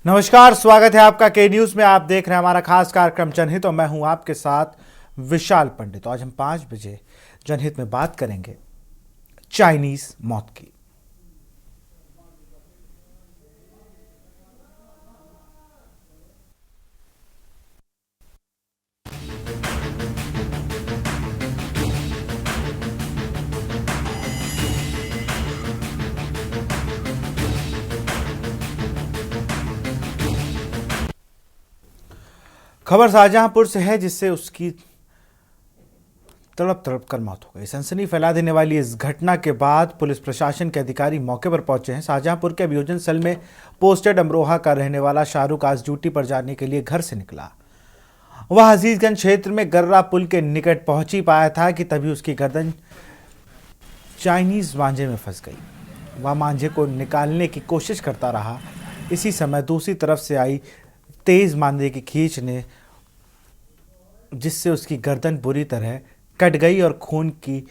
नमस्कार, स्वागत है आपका के न्यूज में। आप देख रहे हैं हमारा खास कार्यक्रम जनहित और मैं हूं आपके साथ विशाल पंडित। आज हम 5 बजे जनहित में बात करेंगे चाइनीज मौत की। खबर शाहजहांपुर से है, जिससे उसकी तड़प तड़प कर मौत हो गई। सनसनी फैला देने वाली इस घटना के बाद पुलिस प्रशासन के अधिकारी मौके पर पहुंचे हैं। शाहजहांपुर के अभियोजन सेल में पोस्टेड अमरोहा का रहने वाला शाहरुख आज ड्यूटी पर जाने के लिए घर से निकला। वह अजीजगंज क्षेत्र में गर्रा पुल के निकट पहुंच ही पाया था कि तभी उसकी गर्दन चाइनीज मांझे में फंस गई। वह मांझे को निकालने की कोशिश करता रहा। इसी समय दूसरी तरफ से आई तेज मांझे की खींच ने जिससे उसकी गर्दन बुरी तरह कट गई और खून की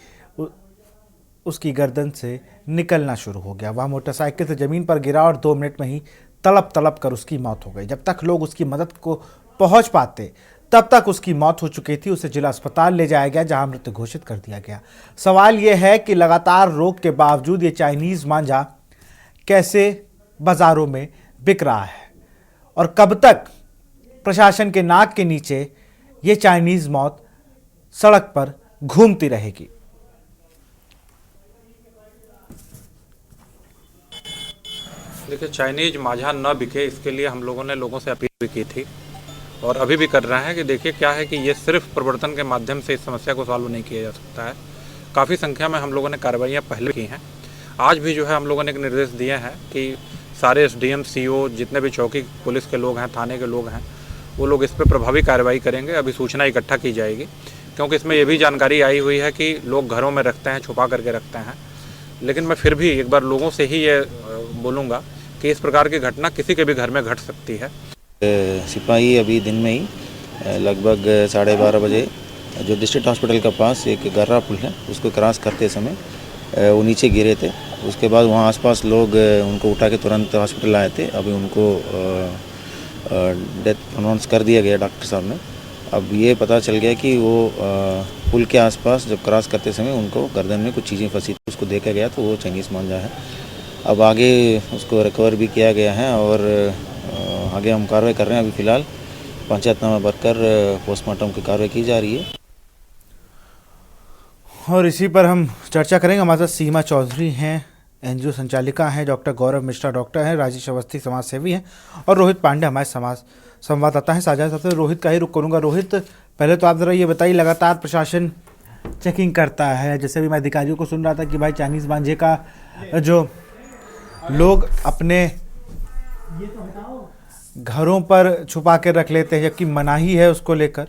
उसकी गर्दन से निकलना शुरू हो गया। वह मोटरसाइकिल से जमीन पर गिरा और 2 मिनट में ही तड़प तड़प कर उसकी मौत हो गई। जब तक लोग उसकी मदद को पहुंच पाते तब तक उसकी मौत हो चुकी थी। उसे जिला अस्पताल ले जाया गया, जहां मृत घोषित कर दिया गया। सवाल यह है कि लगातार रोक के बावजूद ये चाइनीज मांझा कैसे बाजारों में बिक रहा है और कब तक प्रशासन के नाक के नीचे ये चाइनीज मौत सड़क पर घूमती रहेगी। देखिए, चाइनीज मांझा न बिके इसके लिए हम लोगों ने लोगों से अपील भी की थी और अभी भी कर रहे हैं कि देखिए क्या है कि ये सिर्फ प्रवर्तन के माध्यम से इस समस्या को सॉल्व नहीं किया जा सकता है। काफ़ी संख्या में हम लोगों ने कार्रवाइयाँ पहले की हैं। आज भी जो है हम लोगों ने एक निर्देश दिए हैं कि सारे एसडीएम, सीओ, जितने भी चौकी पुलिस के लोग हैं, थाने के लोग हैं, वो लोग इस पर प्रभावी कार्रवाई करेंगे। अभी सूचना इकट्ठा की जाएगी, क्योंकि इसमें ये भी जानकारी आई हुई है कि लोग घरों में रखते हैं, छुपा करके रखते हैं। लेकिन मैं फिर भी एक बार लोगों से ही ये बोलूँगा कि इस प्रकार की घटना किसी के भी घर में घट सकती है। सिपाही अभी दिन में ही लगभग 12:30 बजे जो डिस्ट्रिक्ट हॉस्पिटल के पास एक गर्रा पुल है, उसको क्रॉस करते समय वो नीचे गिरे थे। उसके बाद वहाँ आसपास लोग उनको उठा के तुरंत हॉस्पिटल आए थे। अभी उनको डेथ अनाउंस कर दिया गया डॉक्टर साहब ने। अब ये पता चल गया कि वो पुल के आसपास जब क्रॉस करते समय उनको गर्दन में कुछ चीज़ें फंसी थी, उसको देखा गया तो वो चाइनीज मांझा है। अब आगे उसको रिकवर भी किया गया है और आगे हम कार्रवाई कर रहे हैं। अभी फ़िलहाल पंचायतनामा भरकर पोस्टमार्टम की कार्रवाई की जा रही है और इसी पर हम चर्चा करेंगे। हमारे साथ सीमा चौधरी हैं, एनजीओ संचालिका हैं, डॉक्टर गौरव मिश्रा डॉक्टर हैं, राजेश अवस्थी समाज सेवी हैं और रोहित पांडे हमारे समाज संवाददाता हैं। साझा सबसे रोहित का ही रुख करूँगा। रोहित, पहले तो आप ज़रा ये बताइए, लगातार प्रशासन चेकिंग करता है, जैसे भी मैं अधिकारियों को सुन रहा था कि भाई चाइनीज मांझे का जो लोग अपने घरों पर छुपा के रख लेते हैं, जबकि मनाही है उसको लेकर।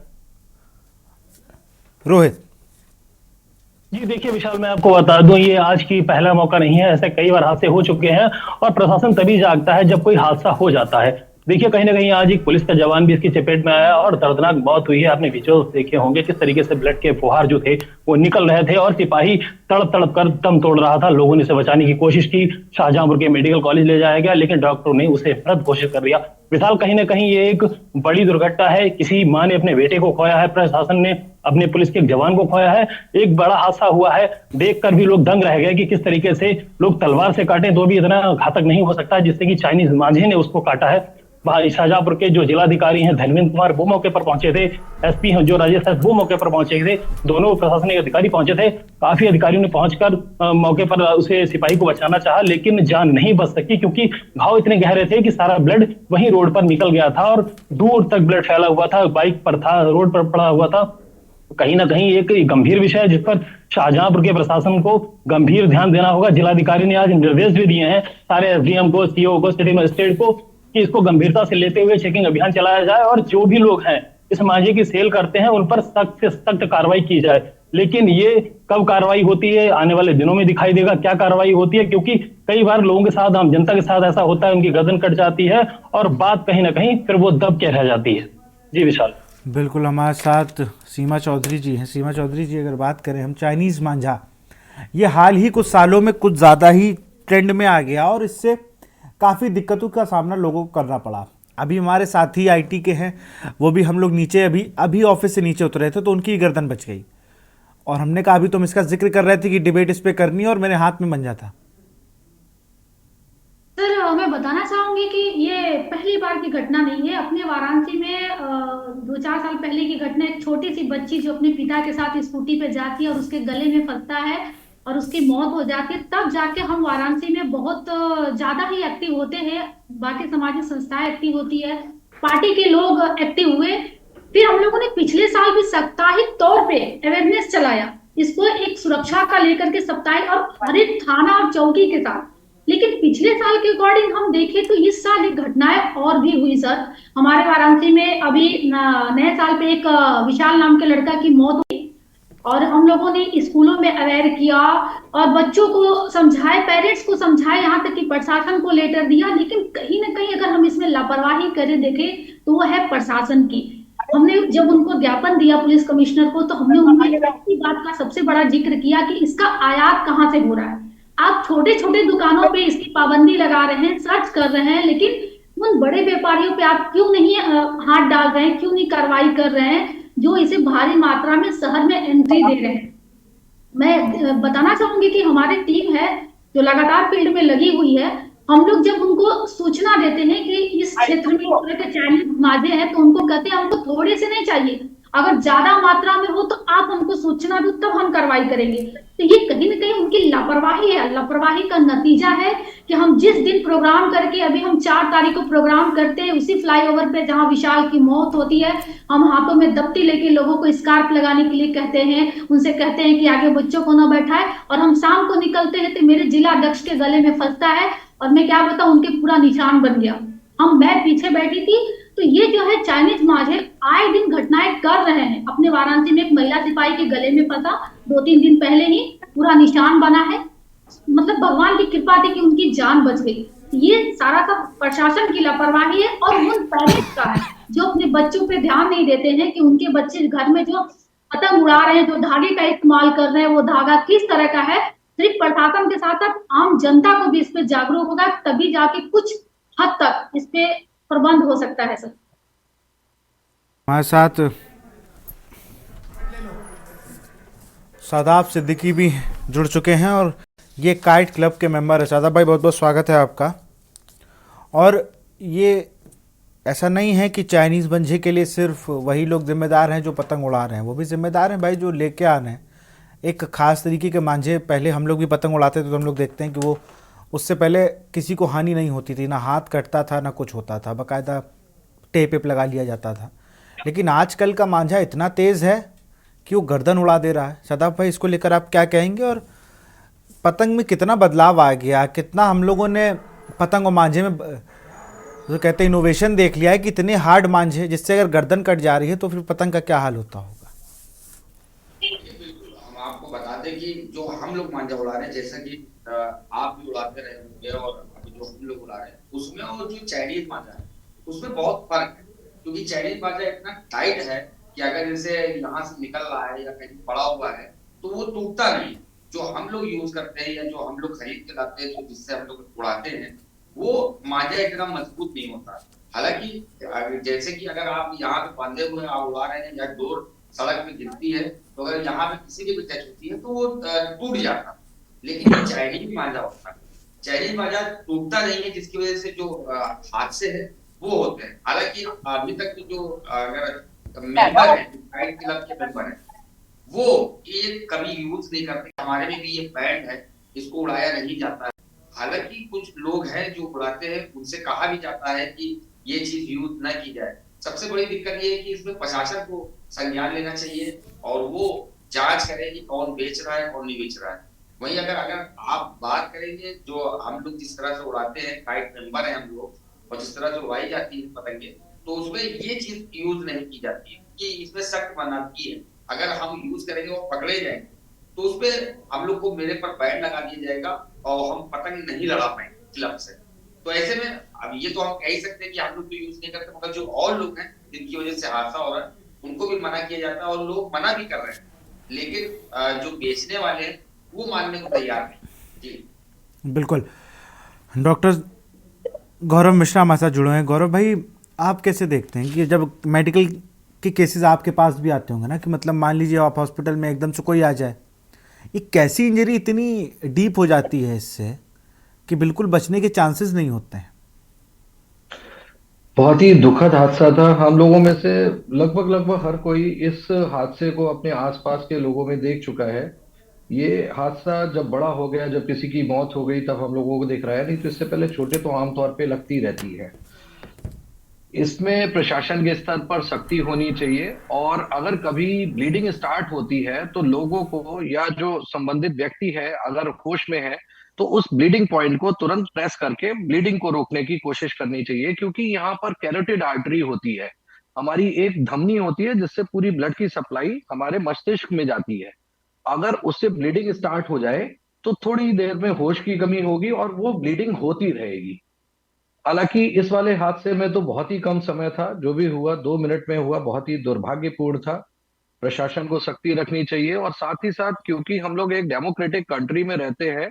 रोहित जी देखिए विशाल, मैं आपको बता दूं, ये आज की पहला मौका नहीं है। ऐसे कई बार हादसे हो चुके हैं और प्रशासन तभी जागता है जब कोई हादसा हो जाता है। देखिए कहीं ना कहीं आज एक पुलिस का जवान भी इसकी चपेट में आया और दर्दनाक मौत हुई है। आपने विजुअल्स देखे होंगे किस तरीके से ब्लड के फुहार जो थे वो निकल रहे थे और सिपाही तड़प तड़प कर दम तोड़ रहा था। लोगों ने इसे बचाने की कोशिश की। शाहजहांपुर के मेडिकल कॉलेज ले जाया गया, लेकिन डॉक्टरों ने उसे मृत घोषित कर दिया। विशाल, कहीं ना कहीं ये एक बड़ी दुर्घटना है। किसी माँ ने अपने बेटे को खोया है, प्रशासन ने अपने पुलिस के एक जवान को खोया है। एक बड़ा हादसा हुआ है। देखकर भी लोग दंग रह गए कि किस तरीके से लोग तलवार से काटे तो भी इतना घातक नहीं हो सकता जिससे कि चाइनीज मांझे ने उसको काटा है। शाहजहांपुर के जो जिलाधिकारी हैं धर्मेंद्र कुमार, वो मौके पर पहुंचे थे। एसपी हैं जो राजेश है, वो मौके पर पहुंचे थे। दोनों प्रशासनिक अधिकारी पहुंचे थे। काफी अधिकारियों ने पहुंचकर मौके पर उसे सिपाही को बचाना चाहा, लेकिन जान नहीं बच सकी क्योंकि घाव इतने गहरे थे कि सारा ब्लड वहीं रोड पर निकल गया था और दूर तक ब्लड फैला हुआ था, बाइक पर था, रोड पर पड़ा हुआ था। कहीं ना कहीं एक गंभीर विषय है जिस पर शाहजहांपुर के प्रशासन को गंभीर ध्यान देना होगा। जिलाधिकारी ने आज निर्देश भी दिए हैं सारे एसडीएम को, सीओ को, सिटी मजिस्ट्रेट को कि इसको गंभीरता से लेते हुए चेकिंग अभियान चलाया जाए और जो भी लोग हैं इस मांझे की सेल करते हैं उन पर सख्त से सख्त कार्रवाई की जाए। लेकिन ये कब कार्रवाई होती है आने वाले दिनों में दिखाई देगा, क्या कार्रवाई होती है, क्योंकि कई बार लोगों के साथ, आम जनता के साथ ऐसा होता है, उनकी गर्दन कट जाती है और बात कहीं ना कहीं फिर वो दब के रह जाती है। जी विशाल। बिल्कुल, हमारे साथ सीमा चौधरी जी हैं। सीमा चौधरी जी, अगर बात करें हम चाइनीज मांझा, ये हाल ही कुछ सालों में कुछ ज़्यादा ही ट्रेंड में आ गया और इससे काफ़ी दिक्कतों का सामना लोगों को करना पड़ा। अभी हमारे साथी आईटी के हैं, वो भी हम लोग नीचे अभी अभी ऑफिस से नीचे उतरे थे तो उनकी गर्दन बच गई, और हमने कहा अभी तुम इसका जिक्र कर रहे थे कि डिबेट इस पे करनी है, और मेरे हाथ में मंजा था। सर, मैं बताना चाहूंगी कि ये पहली बार की घटना नहीं है। अपने वाराणसी में 2-4 साल पहले की घटना, एक छोटी सी बच्ची जो अपने पिता के साथ स्कूटी पे जाती है और उसके गले में फंसता है और उसकी मौत हो जाती है, तब जाके हम वाराणसी में बहुत ज्यादा ही एक्टिव होते हैं। बाकी सामाजिक संस्थाएं एक्टिव होती है, पार्टी के लोग एक्टिव हुए। फिर हम लोगों ने पिछले साल भी साप्ताहिक तौर पे अवेयरनेस चलाया, इसको एक सुरक्षा का लेकर के साप्ताहिक, और हर एक थाना और चौकी के साथ। लेकिन पिछले साल के अकॉर्डिंग हम देखें तो इस साल एक घटनाएं और भी हुई सर। हमारे वाराणसी में अभी नए साल पे एक विशाल नाम के लड़का की मौत हुई, और हम लोगों ने स्कूलों में अवेयर किया और बच्चों को समझाए, पेरेंट्स को समझाए, यहाँ तक कि प्रशासन को लेटर दिया। लेकिन कहीं ना कहीं अगर हम इसमें लापरवाही करें देखें तो वो है प्रशासन की। हमने जब उनको ज्ञापन दिया पुलिस कमिश्नर को, तो हमने उनकी इसी बात का सबसे बड़ा जिक्र किया कि इसका आयात कहाँ से हो रहा है। आप छोटे छोटे दुकानों पे इसकी पाबंदी लगा रहे हैं, सर्च कर रहे हैं, लेकिन उन बड़े व्यापारियों पे आप क्यों नहीं हाथ डाल रहे हैं, क्यों नहीं कार्रवाई कर रहे हैं जो इसे भारी मात्रा में शहर में एंट्री दे रहे हैं। मैं बताना चाहूंगी कि हमारी टीम है जो लगातार फील्ड में लगी हुई है। हम लोग जब उनको सूचना देते हैं कि इस क्षेत्र में इस तरह के चाइनीज माजे हैं, तो उनको कहते हैं हमको थोड़े से नहीं चाहिए, अगर ज्यादा मात्रा में हो तो आप हमको सूचना दो, तब हम कार्रवाई करेंगे। तो ये कहीं ना कहीं उनकी लापरवाही है। लापरवाही का नतीजा है कि हम जिस दिन प्रोग्राम करके, अभी हम 4 तारीख को प्रोग्राम करते हैं उसी फ्लाईओवर पे जहां विशाल की मौत होती है, हम हाथों में दफ्ती लेके लोगों को स्कार्फ लगाने के लिए कहते हैं, उनसे कहते हैं कि आगे बच्चों को ना बैठाए, और हम शाम को निकलते हैं तो मेरे जिला अध्यक्ष के गले में फंसता है, और मैं क्या बताऊं उनके पूरा निशान बन गया। मैं पीछे बैठी थी। तो ये जो है चाइनीज मांझे आए दिन घटनाएं कर रहे हैं। अपने वाराणसी में एक महिला सिपाही के गले में फंसा 2-3 दिन पहले ही, पूरा निशान बना है। मतलब भगवान की कृपा थी कि उनकी जान बच गई। ये सारा का प्रशासन की लापरवाही है और उन पेरेंट्स का है जो अपने बच्चों पे ध्यान नहीं देते हैं कि उनके बच्चे घर में जो पतंग उड़ा रहे हैं, जो धागे का इस्तेमाल कर रहे हैं, वो धागा किस तरह का है। सिर्फ प्रशासन के साथ साथ आम जनता को भी इस पे जागरूक होगा, तभी जाके कुछ हद तक इस पे प्रबंध हो सकता है सर। हमारे साथ शादाब सिद्दीकी भी जुड़ चुके हैं, और ये काइट क्लब के मेंबर है। शादाब भाई, बहुत बहुत स्वागत है आपका। और ये ऐसा नहीं है कि चाइनीज़ मंझे के लिए सिर्फ वही लोग जिम्मेदार हैं जो पतंग उड़ा रहे हैं, वो भी जिम्मेदार हैं भाई जो लेके आ रहे हैं। एक ख़ास तरीके के मांझे, पहले हम लोग भी पतंग उड़ाते थे तो हम लोग देखते हैं कि वो उससे पहले किसी को हानि नहीं होती थी, ना हाथ कटता था ना कुछ होता था, बाकायदा टेप वेप लगा लिया जाता था। लेकिन आजकल का मांझा इतना तेज़ है कि वो गर्दन उड़ा दे रहा है। शादाब भाई, इसको लेकर आप क्या कहेंगे, और पतंग में कितना बदलाव आ गया, कितना हम लोगों ने पतंग और मांझे में जो कहते हैं इनोवेशन देख लिया है कि इतने हार्ड मांझे जिससे अगर गर्दन कट जा रही है तो फिर पतंग का क्या हाल होता होगा। बिल्कुल, हम आपको बता दें कि जो हम लोग मांझा उड़ा रहे हैं, जैसा कि आप भी उड़ाते रहे होंगे और अभी जो हम लोग उड़ा रहे हैं, उसमें और जो चाइनीज मांझा है उसमें बहुत फर्क है। क्योंकि चाइनीज मांझा इतना टाइट है कि अगर जैसे यहाँ से निकल रहा है या कहीं पड़ा हुआ है तो वो टूटता नहीं। जो हम लोग यूज करते हैं या जो हम लोग खरीद के लाते हैं, जो जिससे हम लोग उड़ाते हैं, वो मांझा इतना मजबूत नहीं होता। हालांकि जैसे कि अगर आप यहाँ पे बांधे हुए आप उड़ा रहे हैं या डोर सड़क में गिरती है, तो अगर यहाँ पे किसी की भी टच होती है तो वो टूट जाता। लेकिन जो चाइनीज मांझा होता है, चाइनीज मांझा टूटता नहीं है, जिसकी वजह से जो हादसे है वो होते हैं। हालांकि अभी तक जो अगर मेंबर है, काइट क्लब के मेंबर है, वो ये कभी यूज नहीं करते। हमारे में भी ये बैंड है, इसको उड़ाया नहीं जाता है। हालांकि कुछ लोग हैं जो उड़ाते हैं, उनसे कहा भी जाता है कि ये चीज यूज न की जाए। सबसे बड़ी दिक्कत ये है कि इसमें प्रशासन को संज्ञान लेना चाहिए और वो जांच करे कि कौन बेच रहा है कौन नहीं बेच रहा है। वहीं अगर आप बात करेंगे जो हम लोग जिस तरह से उड़ाते हैं, काइट मेंबर है हम लोग, और जिस तरह से उड़ाई जाती है पतंगे, तो उसमें ये चीज यूज नहीं की जाती है कि इसमें सख्त मनाही है। अगर हम यूज करेंगे और पकड़े जाएंगे तो उसपे हम लोग को मेरे पर बैन लगा दिया जाएगा और हम पतंग नहीं लड़ा पाएंगे क्लब से। तो ऐसे में अब ये तो हम कह ही सकते हैं कि हम लोग तो यूज नहीं करते, मगर जो और लोग हैं जिनकी वजह से हादसा हो रहा है उनको भी मना किया जाता है और लोग मना भी कर रहे हैं, लेकिन जो बेचने वाले हैं वो मानने को तैयार नहीं। जी बिल्कुल। डॉक्टर गौरव मिश्रा हमारे साथ जुड़े हैं। गौरव भाई, आप कैसे देखते हैं कि जब मेडिकल के केसेस आपके पास भी आते होंगे ना, कि मतलब मान लीजिए आप हॉस्पिटल में एकदम से कोई आ जाए, ये कैसी इंजरी इतनी डीप हो जाती है इससे कि बिल्कुल बचने के चांसेस नहीं होते हैं। बहुत ही दुखद हादसा था। हम लोगों में से लगभग लगभग हर कोई इस हादसे को अपने आसपास के लोगों में देख चुका है। ये हादसा जब बड़ा हो गया, जब किसी की मौत हो गई, तब हम लोगों को दिख रहा है, नहीं तो इससे पहले छोटे तो आमतौर पे लगती रहती है। इसमें प्रशासन के स्तर पर सख्ती होनी चाहिए, और अगर कभी ब्लीडिंग स्टार्ट होती है तो लोगों को या जो संबंधित व्यक्ति है अगर होश में है तो उस ब्लीडिंग पॉइंट को तुरंत प्रेस करके ब्लीडिंग को रोकने की कोशिश करनी चाहिए, क्योंकि यहाँ पर कैरोटिड आर्टरी होती है, हमारी एक धमनी होती है जिससे पूरी ब्लड की सप्लाई हमारे मस्तिष्क में जाती है। अगर उससे ब्लीडिंग स्टार्ट हो जाए तो थोड़ी देर में होश की कमी होगी और वो ब्लीडिंग होती रहेगी। हालांकि इस वाले हादसे में तो बहुत ही कम समय था, जो भी हुआ 2 मिनट में हुआ, बहुत ही दुर्भाग्यपूर्ण था। प्रशासन को सख्ती रखनी चाहिए, और साथ ही साथ क्योंकि हम लोग एक डेमोक्रेटिक कंट्री में रहते हैं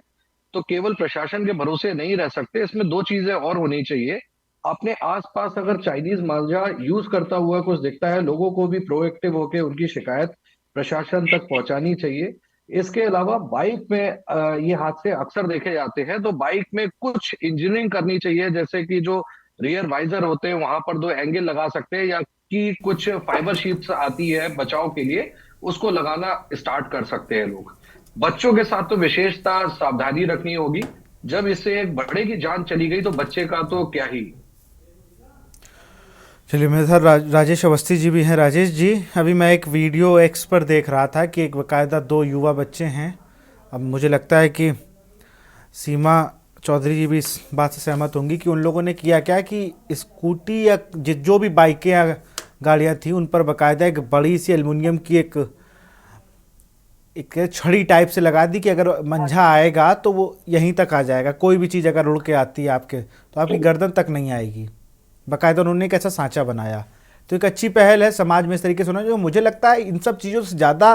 तो केवल प्रशासन के भरोसे नहीं रह सकते। इसमें दो चीजें और होनी चाहिए। अपने आसपास अगर चाइनीज मांझा यूज करता हुआ कुछ दिखता है, लोगों को भी प्रोएक्टिव होकर उनकी शिकायत प्रशासन तक पहुंचानी चाहिए। इसके अलावा बाइक में ये हादसे अक्सर देखे जाते हैं, तो बाइक में कुछ इंजीनियरिंग करनी चाहिए, जैसे कि जो रियर वाइजर होते हैं वहां पर 2 एंगल लगा सकते हैं, या कि कुछ फाइबर शीट्स आती है बचाव के लिए, उसको लगाना स्टार्ट कर सकते हैं लोग। बच्चों के साथ तो विशेषता सावधानी रखनी होगी। जब इससे एक बड़े की जान चली गई तो बच्चे का तो क्या ही। चलिए, मेरे साथ राजेश अवस्थी जी भी हैं। राजेश जी, अभी मैं एक वीडियो एक्स पर देख रहा था कि एक बाकायदा 2 युवा बच्चे हैं। अब मुझे लगता है कि सीमा चौधरी जी भी इस बात से सहमत होंगी कि उन लोगों ने किया क्या कि स्कूटी या जो भी बाइकें या गाड़ियाँ थी उन पर बाकायदा एक बड़ी सी एल्युमिनियम की एक छड़ी टाइप से लगा दी कि अगर मंझा आएगा तो वो यहीं तक आ जाएगा। कोई भी चीज़ अगर उड़ के आती है आपके तो आपकी गर्दन तक नहीं आएगी। बाकायदा उन्होंने एक ऐसा सांचा बनाया। तो एक अच्छी पहल है समाज में इस तरीके से होना। जो मुझे लगता है इन सब चीज़ों से ज़्यादा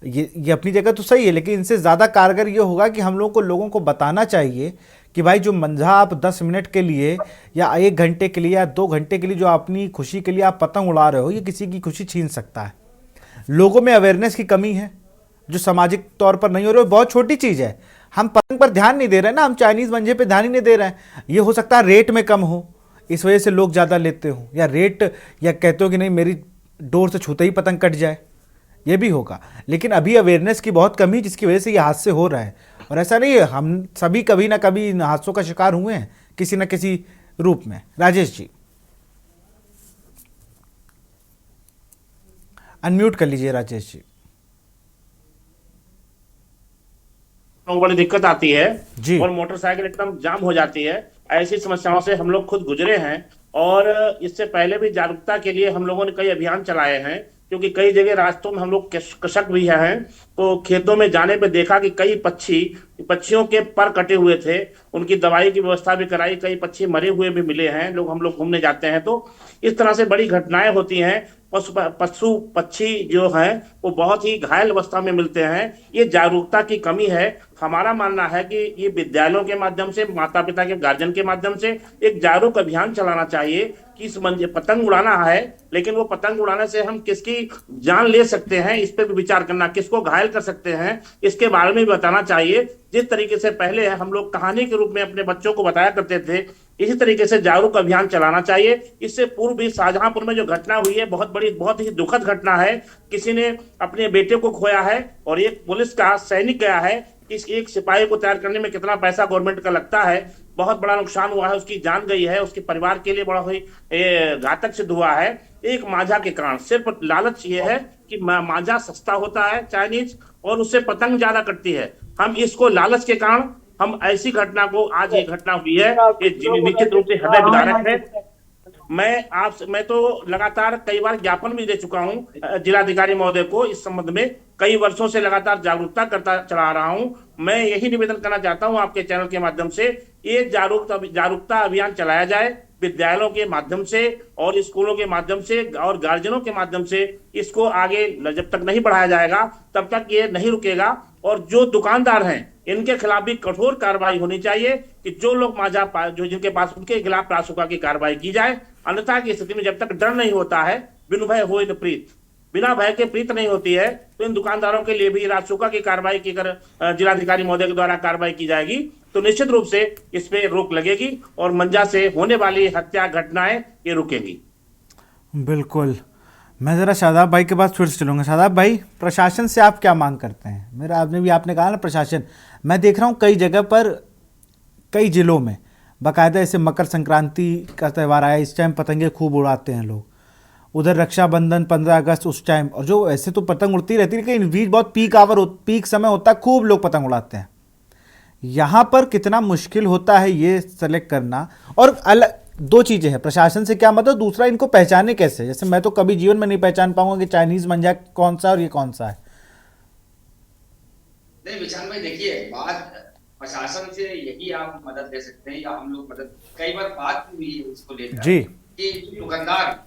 ये अपनी जगह तो सही है, लेकिन इनसे ज़्यादा कारगर ये होगा कि हम लोगों को बताना चाहिए कि भाई जो मंझा आप 10 मिनट के लिए या 1 घंटे के लिए या 2 घंटे के लिए जो अपनी खुशी के लिए आप पतंग उड़ा रहे हो, ये किसी की खुशी छीन सकता है। लोगों में अवेयरनेस की कमी है जो सामाजिक तौर पर नहीं हो रही। बहुत छोटी चीज़ है, हम पतंग पर ध्यान नहीं दे रहे ना, हम चाइनीज़ मंझे पे ध्यान ही नहीं दे रहे हैं। ये हो सकता है रेट में कम हो, इस वजह से लोग ज़्यादा लेते हो, या रेट या कहते हो कि नहीं मेरी डोर से छूते ही पतंग कट जाए, ये भी होगा। लेकिन अभी अवेयरनेस की बहुत कमी, जिसकी वजह से ये हादसे हो रहे हैं। और ऐसा नहीं है, हम सभी कभी ना कभी इन हादसों का शिकार हुए हैं किसी न किसी रूप में। राजेश जी अनम्यूट कर लीजिए। राजेश जी बड़ी दिक्कत आती है जी। और मोटरसाइकिल एकदम जाम हो जाती है। ऐसी समस्याओं से हम लोग खुद गुजरे हैं, और इससे पहले भी जागरूकता के लिए हम लोगों ने कई अभियान चलाए हैं, क्योंकि कई जगह रास्तों में हम लोग कृषक भी हैं, तो खेतों में जाने पे देखा कि कई पक्षियों के पर कटे हुए थे, उनकी दवाई की व्यवस्था भी कराई, कई पक्षी मरे हुए भी मिले हैं। हम लोग घूमने जाते हैं तो इस तरह से बड़ी घटनाएं होती हैं। पशु पक्षी जो हैं वो बहुत ही घायल अवस्था में मिलते हैं। ये जागरूकता की कमी है। हमारा मानना है कि ये विद्यालयों के माध्यम से, माता पिता के गार्जियन के माध्यम से एक जागरूक अभियान चलाना चाहिए कि इस पतंग उड़ाना है, लेकिन वो पतंग उड़ाने से हम किसकी जान ले सकते हैं इस पर भी विचार करना, किसको घायल कर सकते हैं इसके बारे में भी बताना चाहिए। जिस तरीके से पहले हम लोग कहानी के रूप में अपने बच्चों को बताया करते थे, इसी तरीके से जागरूक अभियान चलाना चाहिए। इससे पूर्व भी शाहजहांपुर में जो घटना हुई है बहुत ही दुखद घटना है। किसी ने अपने बेटे को खोया है और एक पुलिस का सैनिक गया है। इस एक सिपाही को तैयार करने में कितना पैसा गवर्नमेंट का लगता है, बहुत बड़ा नुकसान हुआ है, उसकी जान गई है, उसके परिवार के लिए बड़ा ही घातक सिद्ध हुआ है एक मांझा के कारण। सिर्फ लालच ये है कि मांझा सस्ता होता है चाइनीज, और उससे पतंग ज्यादा कटती है। हम इसको लालच के कारण हम ऐसी घटना को, आज ये घटना हुई है, ये निश्चित रूप से हृदय विदारक है। मैं तो लगातार कई बार ज्ञापन भी दे चुका हूं जिलाधिकारी महोदय को इस संबंध में। कई वर्षों से लगातार जागरूकता करता चला रहा हूं। मैं यही निवेदन करना चाहता हूं आपके चैनल के माध्यम से, ये जागरूकता अभियान चलाया जाए विद्यालयों के माध्यम से और स्कूलों के माध्यम से और गार्जियनों के माध्यम से। इसको आगे जब तक नहीं बढ़ाया जाएगा तब तक ये नहीं रुकेगा, और जो दुकानदार हैं इनके खिलाफ भी कठोर कार्रवाई होनी चाहिए कि जो लोग जो जिनके पास उनके खिलाफ रासुका की कार्रवाई की जाए। अन्यथा की स्थिति में जब तक डर नहीं होता है, बिनु भय होय न प्रीत, बिना भय के प्रीत नहीं होती है, तो इन दुकानदारों के लिए भी रासुका की कार्रवाई की अगर जिलाधिकारी महोदय के द्वारा कार्रवाई की जाएगी तो निश्चित रूप से इस पे रोक लगेगी और मंजा से होने वाली हत्या घटनाएं ये रुकेंगी। बिल्कुल। मैं ज़रा शादाब भाई के पास फिर से चलूँगा। शादाब भाई, प्रशासन से आप क्या मांग करते हैं? मेरा आपने कहा ना प्रशासन, मैं देख रहा हूँ कई जगह पर, कई जिलों में बाकायदा ऐसे मकर संक्रांति का त्यौहार आया, इस टाइम पतंगे खूब उड़ाते हैं लोग। उधर रक्षाबंधन, 15 अगस्त उस टाइम, और जो ऐसे तो पतंग उड़ती रहती है लेकिन बीच बहुत पीक समय होता है, खूब लोग पतंग उड़ाते हैं। यहाँ पर कितना मुश्किल होता है ये सेलेक्ट करना। और अलग दो चीज़ें हैं, प्रशासन से क्या मदद, दूसरा इनको पहचाने कैसे? जैसे मैं तो कभी जीवन में नहीं पहचान पाऊंगा कि चाइनीज़ मंजा कौन सा और ये कौन सा है। नहीं विशाल भाई, देखिए बात प्रशासन से यही आप मदद ले सकते हैं या हम लोग मदद, कई बार बात हुई है उसको लेकर जी, कि दुकानदार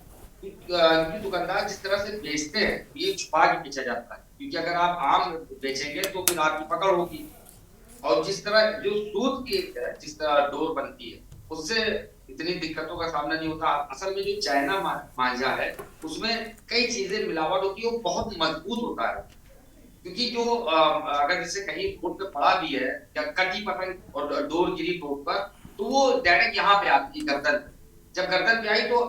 जिस तरह से बेचते हैं ये छुपा के बेचा जाता है, क्योंकि अगर आप आम बेचेंगे तो फिर आपकी पकड़ होगी। और जिस तरह जो सूत की जिस तरह डोर बनती है उससे इतनी दिक्कतों का सामना नहीं होता। असल में जो चाइना मांझा है उसमें कई चीजें मिलावट होती है, वो बहुत मजबूत होता है, क्योंकि जो अगर जैसे कहीं रोड पे पड़ा भी है या कटी पतंग और डोर गिरी रोड पर तो वो डायरेक्ट यहाँ पे आती है गर्दन पे। जब गर्दन पे आई तो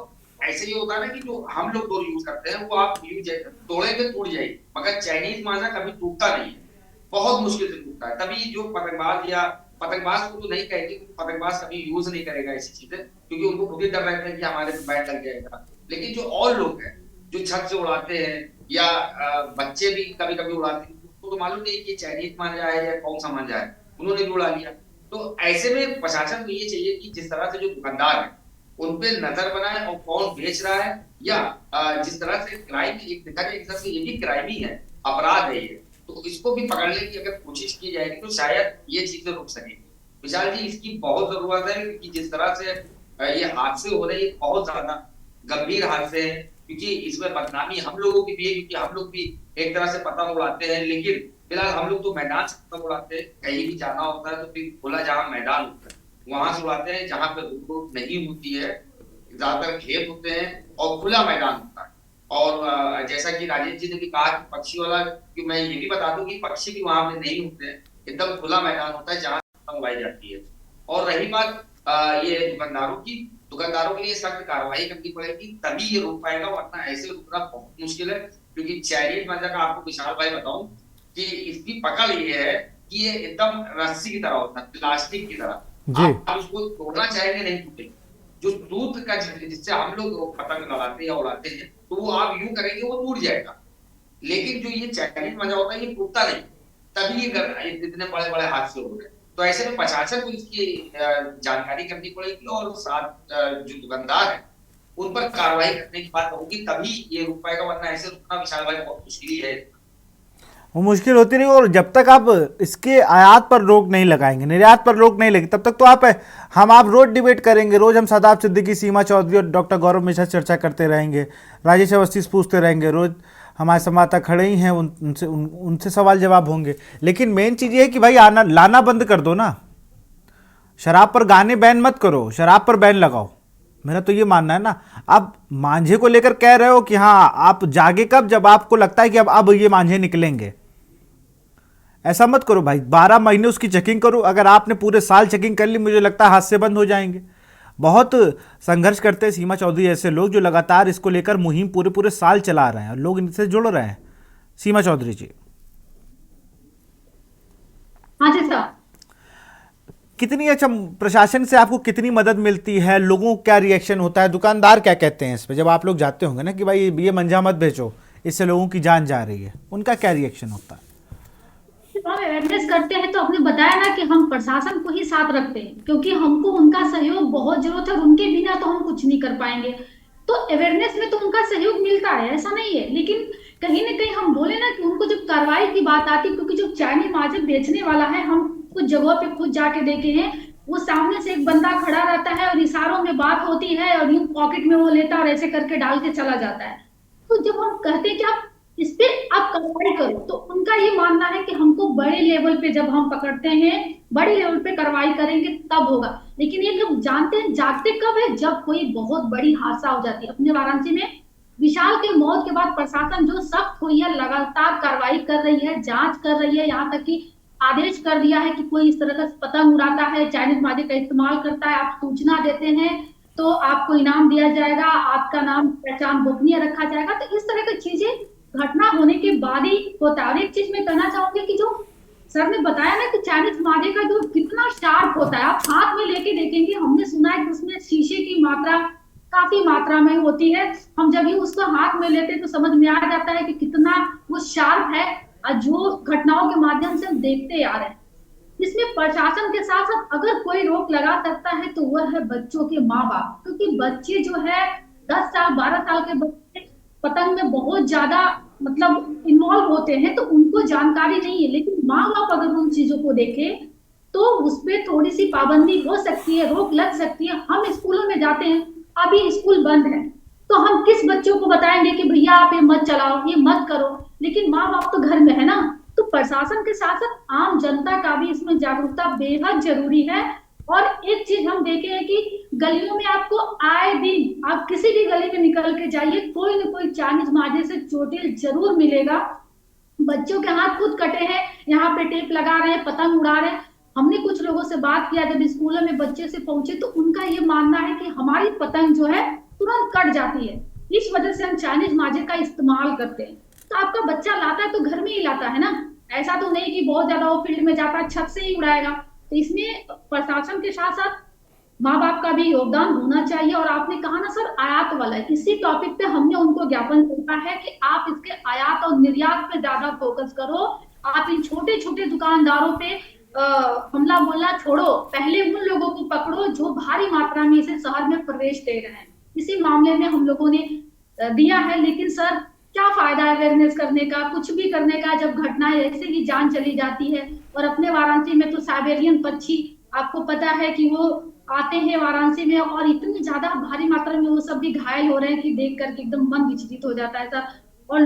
ऐसे ही होता है ना कि जो हम लोग डोर यूज करते हैं वो आप यूज तोड़ेंगे टूट जाएगी, मगर चाइनीज मांझा कभी टूटता नहीं है, बहुत मुश्किल से टूटता है। तभी जो पतंगबाज या पतंगबाज को तो नहीं कहेंगे, पतंगबाज कभी यूज नहीं करेगा ऐसी चीजें, क्योंकि उनको खुद ही डर रहता है कि हमारे पे बैट लग जाएगा। लेकिन जो और लोग हैं जो छत से उड़ाते हैं या बच्चे भी कभी कभी उड़ाते हैं, उनको तो मालूम नहीं कि चाइनीज मांझा है या कौन सा मांझा है, उन्होंने भी उड़ा लिया। तो ऐसे में प्रशासन को ये चाहिए कि जिस तरह से जो दुकानदार है उन पे नजर बनाए और कौन बेच रहा है, या जिस तरह से क्राइम एक देखा जाए, एक तरह से ये भी क्राइम ही है, अपराध है ये, तो इसको भी पकड़ने की अगर कोशिश की जाएगी तो शायद ये चीजें रुक सकेंगी। विशाल जी, इसकी बहुत जरूरत है, क्योंकि जिस तरह से ये हादसे हो रहे हैं बहुत ज्यादा गंभीर हादसे हैं, क्योंकि इसमें बदनामी हम लोगों की भी है, क्योंकि हम लोग भी एक तरह से पतंग उड़ाते हैं, लेकिन फिलहाल हम लोग तो मैदान से पतंग उड़ाते हैं। कहीं भी जाना होता है तो फिर खुला जहाँ मैदान होता है वहां से उड़ाते हैं, जहाँ पे रुक नहीं होती है, ज्यादातर खेत होते हैं और खुला मैदान होता है। और जैसा कि राजेश जी ने भी कहा कि पक्षी वाला, कि मैं ये भी बता दूं कि पक्षी भी वहां पे नहीं होते हैं, एकदम खुला मैदान होता है जहाँ पतंग उड़ाई जाती है। और रही बात ये दुकानदारों की, दुकानदारों के लिए सख्त कार्रवाई करनी पड़ेगी, तभी ये रुक पाएगा, वरना ऐसे रुकना बहुत मुश्किल है। क्योंकि चाइनीज मांझा का आपको विशाल भाई बताऊं कि इसकी पकड़ ये है कि ये एकदम रस्सी की तरह होता है, प्लास्टिक की तरह, आप उसको तोड़ना चाहेंगे नहीं टूटेगा। जो सूत का जिससे हम लोग पतंग लड़ाते या उड़ाते हैं तो वो आप यूं करेंगे वो टूट जाएगा, लेकिन जो ये चाइनीज मांझा होता है ये टूटता नहीं, तभी ये इतने बड़े बड़े हादसे हो रहे हैं। तो ऐसे में प्रशासन को इसकी जानकारी करनी पड़ेगी और साथ जो दुकानदार है उन पर कार्रवाई करने की बात होगी, तभी ये रुक पाएगा, वरना ऐसे रुकना विशाल भाई बहुत मुश्किल है। वो मुश्किल होती नहीं, और जब तक आप इसके आयात पर रोक नहीं लगाएंगे, निर्यात पर रोक नहीं लगे, तब तक तो आप रोज डिबेट करेंगे, रोज हम शादाब सिद्दीकी, सीमा चौधरी और डॉक्टर गौरव मिश्रा चर्चा करते रहेंगे, राजेश अवस्थी से पूछते रहेंगे, रोज हमारे संवाददाता खड़े ही हैं, उनसे सवाल जवाब होंगे। लेकिन मेन चीज़ ये है कि भाई लाना बंद कर दो ना, शराब पर गाने बैन मत करो, शराब पर बैन लगाओ। मेरा तो ये मानना है ना। अब मांझे को लेकर कह रहे हो कि हाँ आप जागे कब, जब आपको लगता है कि अब ये मांझे निकलेंगे। ऐसा मत करो भाई, 12 महीने उसकी चेकिंग करो। अगर आपने पूरे साल चेकिंग कर ली, मुझे लगता है हादसे बंद हो जाएंगे। बहुत संघर्ष करते हैं सीमा चौधरी ऐसे लोग जो लगातार इसको लेकर मुहिम पूरे साल चला रहे हैं और लोग इनसे जुड़ रहे हैं। सीमा चौधरी जी, हाँ जी सर, कितनी अच्छा प्रशासन से आपको कितनी मदद मिलती है, लोगों का क्या रिएक्शन होता है, दुकानदार क्या कहते हैं इस पे? जब आप लोग जाते होंगे ना कि भाई ये मंजा मत बेचो, इससे लोगों की जान जा रही है, उनका क्या रिएक्शन होता है? हम अवेयरनेस करते हैं तो आपने बताया ना कि हम प्रशासन को ही साथ रखते हैं, क्योंकि हमको उनका सहयोग बहुत जरूरत है और उनके बिना तो हम कुछ नहीं कर पाएंगे। तो अवेयरनेस में तो उनका सहयोग मिलता है, ऐसा नहीं है, लेकिन कहीं ना कहीं हम बोले ना कि उनको जब कार्रवाई की बात आती है, क्योंकि जो चाइनीज मांझा बेचने वाला है, हम कुछ जगहों पे खुद जाके देखे हैं, वो सामने से एक बंदा खड़ा रहता है और इशारों में बात होती है और यूं पॉकेट में वो लेता और ऐसे करके डाल के चला जाता है। तो जब हम कहते हैं कि आप इस पे आप कार्रवाई करो। तो उनका ये मानना है कि हमको बड़े लेवल पे जब हम पकड़ते हैं, बड़े लेवल पे कार्रवाई करेंगे तब होगा। लेकिन ये लोग जानते हैं जागते कब है, जब कोई बहुत बड़ी हादसा हो जाती है। अपने वाराणसी में विशाल के मौत के बाद प्रशासन जो सख्त हुई है, लगातार कार्रवाई कर रही है, जांच कर रही है, यहाँ तक कि आदेश कर दिया है कि कोई इस तरह का पतंग उड़ाता है, चाइनीज माजे का इस्तेमाल करता है, आप सूचना देते हैं तो आपको इनाम दिया जाएगा, आपका नाम पहचान गोपनीय रखा जाएगा। तो इस तरह की चीजें घटना होने के बाद ही होता है। और एक चीज मैं कहना चाहूंगी कि जो सर ने बताया ना कि चाइनीज माजे का जो कितना शार्प होता है, आप हाथ में लेके देखेंगे, हमने सुना है कि उसमें शीशे की मात्रा काफी मात्रा में होती है। हम जब भी उसको हाथ में लेते हैं तो समझ में आ जाता है कि कितना वो शार्प है, और जो घटनाओं के माध्यम से हम देखते आ रहे हैं। इसमें प्रशासन के साथ साथ अगर कोई रोक लगा सकता है तो वह है बच्चों के माँ बाप, क्योंकि बच्चे जो है 10 साल 12 साल के बच्चे पतंग में बहुत ज्यादा मतलब इन्वॉल्व होते हैं, तो उनको जानकारी नहीं है। लेकिन माँ बाप अगर उन चीजों को देखे तो उसपे थोड़ी सी पाबंदी हो सकती है, रोक लग सकती है। हम स्कूलों में जाते हैं, अभी स्कूल बंद है, तो हम किस बच्चों को बताएंगे कि भैया आप ये मत चलाओ, ये मत करो। लेकिन माँ बाप तो घर में है ना। तो प्रशासन के साथ साथ आम जनता का भी इसमें जागरूकता बेहद जरूरी है। और एक चीज हम देखे हैं कि गलियों में आपको आए दिन, आप किसी भी गली में निकल के जाइए, कोई न कोई चाइनीज माजे से चोटिल जरूर मिलेगा। बच्चों के हाथ खुद कटे हैं, यहाँ पे टेप लगा रहे हैं, पतंग उड़ा रहे हैं। हमने कुछ लोगों से बात किया, जब स्कूलों में बच्चे से पहुंचे तो उनका ये मानना है कि हमारी पतंग जो है तुरंत कट जाती है, इस वजह से हम चाइनीज माजे का इस्तेमाल करते हैं। तो आपका बच्चा लाता है तो घर में ही लाता है ना, ऐसा तो नहीं कि बहुत ज्यादा वो फील्ड में जाता है छत से ही उड़ाएगा। तो इसमें प्रशासन के साथ साथ माँ बाप का भी योगदान होना चाहिए। और आपने कहा ना सर आयात वाला, इसी टॉपिक पे हमने उनको ज्ञापन सौंपा है कि आप इसके आयात और निर्यात पे ज्यादा फोकस करो। आप इन छोटे छोटे दुकानदारों पे हमला बोलना छोड़ो, पहले उन लोगों को पकड़ो जो भारी मात्रा में इसे शहर में प्रवेश दे रहे हैं। इसी मामले में हम लोगों ने दिया है। लेकिन सर क्या फायदा है अवेयरनेस करने का, कुछ भी करने का, जब घटनाएं ऐसे ही जान चली जाती है। और अपने वाराणसी में तो साइबेरियन पक्षी आपको पता है कि वो आते हैं वाराणसी में, और इतनी ज्यादा भारी मात्रा में वो सब भी घायल हो रहे हैं कि देख करके एकदम मन विचलित हो जाता है सर। और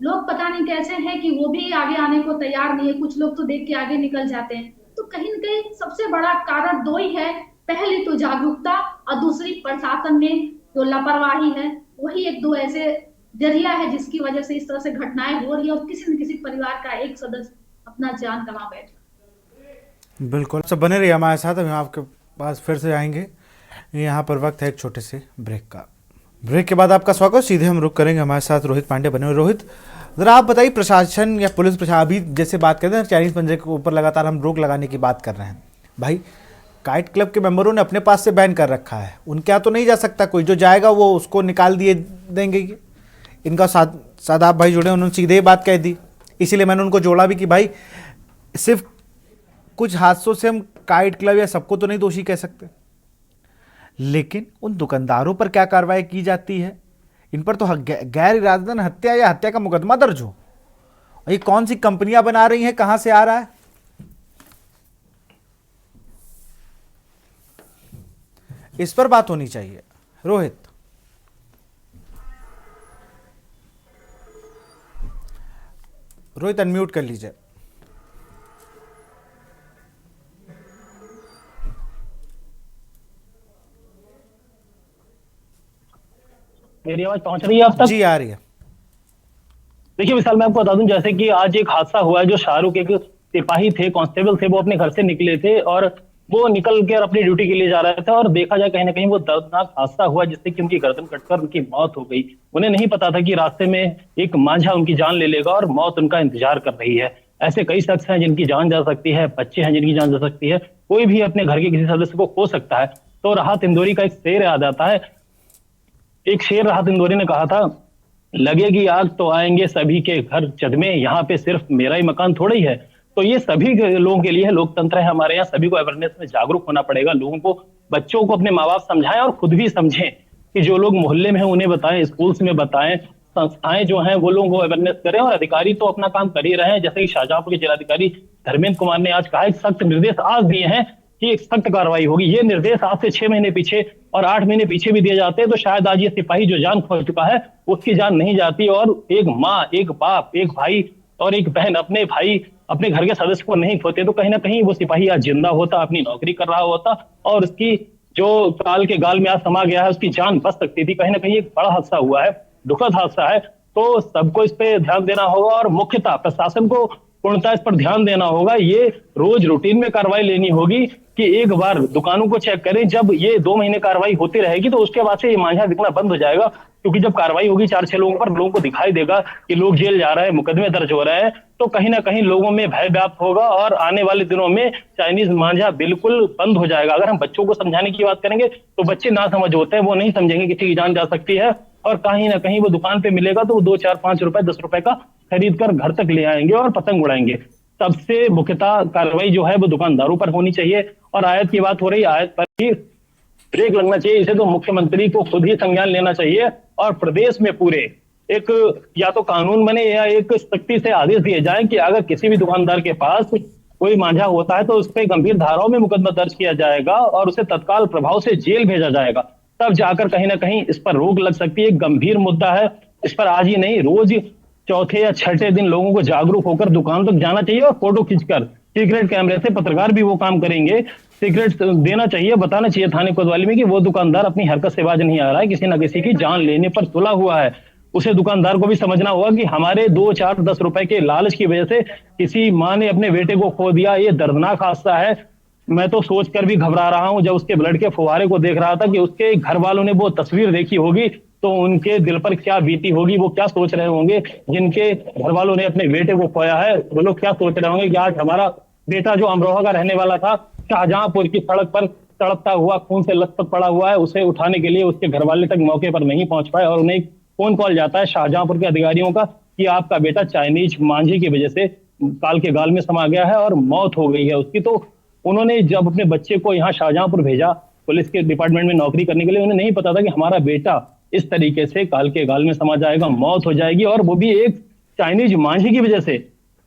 लोग पता नहीं कैसे हैं कि वो भी आगे आने को तैयार नहीं है, कुछ लोग तो देख के आगे निकल जाते हैं। तो कहीं न कहीं सबसे बड़ा कारण दो ही है, पहली तो जागरूकता और दूसरी प्रशासन में जो लापरवाही है। वही एक दो ऐसे जरिया है जिसकी वजह से इस तरह से घटनाएं हो रही है और किसी न किसी परिवार का एक सदस्य अपना जान गंवा बैठे। बिल्कुल, सब बने रहिए हमारे साथ। हम आपके पास फिर से आएंगे। यहाँ पर वक्त है एक छोटे से ब्रेक का। ब्रेक के बाद आपका स्वागत। सीधे हम रुक करेंगे, हमारे साथ रोहित पांडे बने हुए। रोहित, ज़रा आप बताइए, प्रशासन या पुलिस प्रशासन अभी जैसे बात करते हैं चाइनीज पंजे के ऊपर लगातार हम रोक लगाने की बात कर रहे हैं, भाई काइट क्लब के मेंबरों ने अपने पास से बैन कर रखा है, उनके यहाँ तो नहीं जा सकता कोई, जो जाएगा वो उसको निकाल दिए देंगे। इनका सादाब भाई जुड़े, उन्होंने सीधे ही बात कह दी, इसीलिए मैंने उनको जोड़ा भी कि भाई सिर्फ कुछ हादसों से हम काइट क्लब या सबको तो नहीं दोषी कह सकते, लेकिन उन दुकानदारों पर क्या कार्रवाई की जाती है, इन पर तो गैर इरादतन हत्या या हत्या का मुकदमा दर्ज हो। ये कौन सी कंपनियां बना रही हैं, कहां से आ रहा है, इस पर बात होनी चाहिए। रोहित, अनम्यूट कर लीजिए। मेरी आवाज पहुंच रही है आप तक? जी आ रही है। देखिए विशाल, मैं आपको बता दूं, जैसे कि आज एक हादसा हुआ है, जो शाहरुख एक सिपाही थे, कांस्टेबल थे, वो अपने घर से निकले थे और वो निकल कर अपनी ड्यूटी के लिए जा रहे थे और देखा जाए कहीं ना कहीं वो दर्दनाक हादसा हुआ जिससे कि उनकी गर्दन कटकर उनकी मौत हो गई। उन्हें नहीं पता था कि रास्ते में एक मांझा उनकी जान ले लेगा और मौत उनका इंतजार कर रही है। ऐसे कई शख्स हैं जिनकी जान जा सकती है, बच्चे हैं जिनकी जान जा सकती है, कोई भी अपने घर के किसी सदस्य को खो सकता है। तो राहत इंदौरी का एक शेर याद आता है। एक शेर राहत इंदौरी ने कहा था, लगेगी आग तो आएंगे सभी के घर चदमे, यहाँ पे सिर्फ मेरा ही मकान थोड़ा ही है। तो ये सभी लोगों के लिए है, लोकतंत्र है हमारे यहाँ, सभी को अवेयरनेस में जागरूक होना पड़ेगा। लोगों को, बच्चों को अपने माँ बाप समझाएं और खुद भी समझें कि जो लोग मोहल्ले में हैं उन्हें बताएं, स्कूल्स में बताएं, संस्थाएं जो हैं वो लोगों को अवेयरनेस करें। और अधिकारी तो अपना काम कर ही रहे हैं, जैसे कि शाहजहांपुर के जिलाधिकारी धर्मेंद्र कुमार ने आज कहा, सख्त निर्देश आज दिए हैं कि एक सख्त कार्रवाई होगी। ये निर्देश आज से 6 महीने पीछे और 8 महीने पीछे भी दिए जाते हैं तो शायद आज ये सिपाही जो जान खो चुका है उसकी जान नहीं जाती, और एक माँ, एक बाप, एक भाई और एक बहन अपने भाई, अपने घर के सदस्य को नहीं खोते तो कहीं ना कहीं वो सिपाही आज जिंदा होता, अपनी नौकरी कर रहा होता और उसकी जो काल के गाल में आज समा गया है उसकी जान बच सकती थी। कहीं ना कहीं एक बड़ा हादसा हुआ है, दुखद हादसा है, तो सबको इस पे ध्यान देना होगा और मुख्यतः प्रशासन को पूर्णतः इस पर ध्यान देना होगा। ये रोज रूटीन में कार्रवाई लेनी होगी कि एक बार दुकानों को चेक करें। जब ये 2 महीने कार्रवाई होती रहेगी तो उसके बाद से ये मांझा दिखना बंद हो जाएगा, क्योंकि जब कार्रवाई होगी 4-6 लोगों पर, लोगों को दिखाई देगा कि लोग जेल जा रहे हैं, मुकदमे दर्ज हो रहे हैं, तो कहीं ना कहीं लोगों में भय व्याप्त होगा और आने वाले दिनों में चाइनीज मांझा बिल्कुल बंद हो जाएगा। अगर हम बच्चों को समझाने की बात करेंगे तो बच्चे ना समझ होते हैं, वो नहीं समझेंगे किसी की जान जा सकती है और कहीं ना कहीं वो दुकान पे मिलेगा तो वो 2, 4, 5 रुपए 10 रुपए का खरीद कर घर तक ले आएंगे और पतंग उड़ाएंगे। सबसे मुख्यतः कार्रवाई जो है वो दुकानदारों पर होनी चाहिए। और आयत की बात हो रही है, आयत पर ही ब्रेक लगना चाहिए। इसे तो मुख्यमंत्री को खुद ही संज्ञान लेना चाहिए और प्रदेश में पूरे एक या तो कानून बने या एक सख्ती से आदेश दिए जाए कि अगर किसी भी दुकानदार के पास कोई मांझा होता है तो उस पर गंभीर धाराओं में मुकदमा दर्ज किया जाएगा और उसे तत्काल प्रभाव से जेल भेजा जाएगा। तब जाकर कहीं ना कहीं इस पर रोक लग सकती है। गंभीर मुद्दा है, इस पर आज ही नहीं रोज चौथे या छठे दिन लोगों को जागरूक होकर दुकान तक जाना चाहिए और फोटो खींचकर सीक्रेट कैमरे से, पत्रकार भी वो काम करेंगे, सीक्रेट देना चाहिए, बताना चाहिए थाने कोतवाली में कि वो दुकानदार अपनी हरकत से बाज नहीं आ रहा है, किसी ना किसी की जान लेने पर तुला हुआ है। उसे दुकानदार को भी समझना होगा कि हमारे 2, 4, 10 रुपए के लालच की वजह से किसी माँ ने अपने बेटे को खो दिया। ये दर्दनाक हादसा है। मैं तो सोचकर भी घबरा रहा हूं जब उसके ब्लड के फुहारे को देख रहा था कि उसके घर वालों ने वो तस्वीर देखी होगी तो उनके दिल पर क्या बीती होगी, वो क्या सोच रहे होंगे। जिनके घर वालों ने अपने बेटे को खोया है वो लोग क्या सोच रहे होंगे कि आज हमारा बेटा जो अमरोहा का रहने वाला था, शाहजहांपुर की सड़क पर तड़पता हुआ, खून से लथपथ पड़ा हुआ है, उसे उठाने के लिए उसके घर वाले तक मौके पर नहीं पहुंच पाए और उन्हें फोन कॉल जाता है शाहजहांपुर के अधिकारियों का कि आपका बेटा चाइनीज मांझी की वजह से काल के गाल में समा गया है और मौत हो गई है उसकी। तो उन्होंने जब अपने बच्चे को यहाँ शाहजहांपुर भेजा पुलिस के डिपार्टमेंट में नौकरी करने के लिए, उन्हें नहीं पता था कि हमारा बेटा इस तरीके से काल के गाल में समा जाएगा, मौत हो जाएगी, और वो भी एक चाइनीज मांझी की वजह से।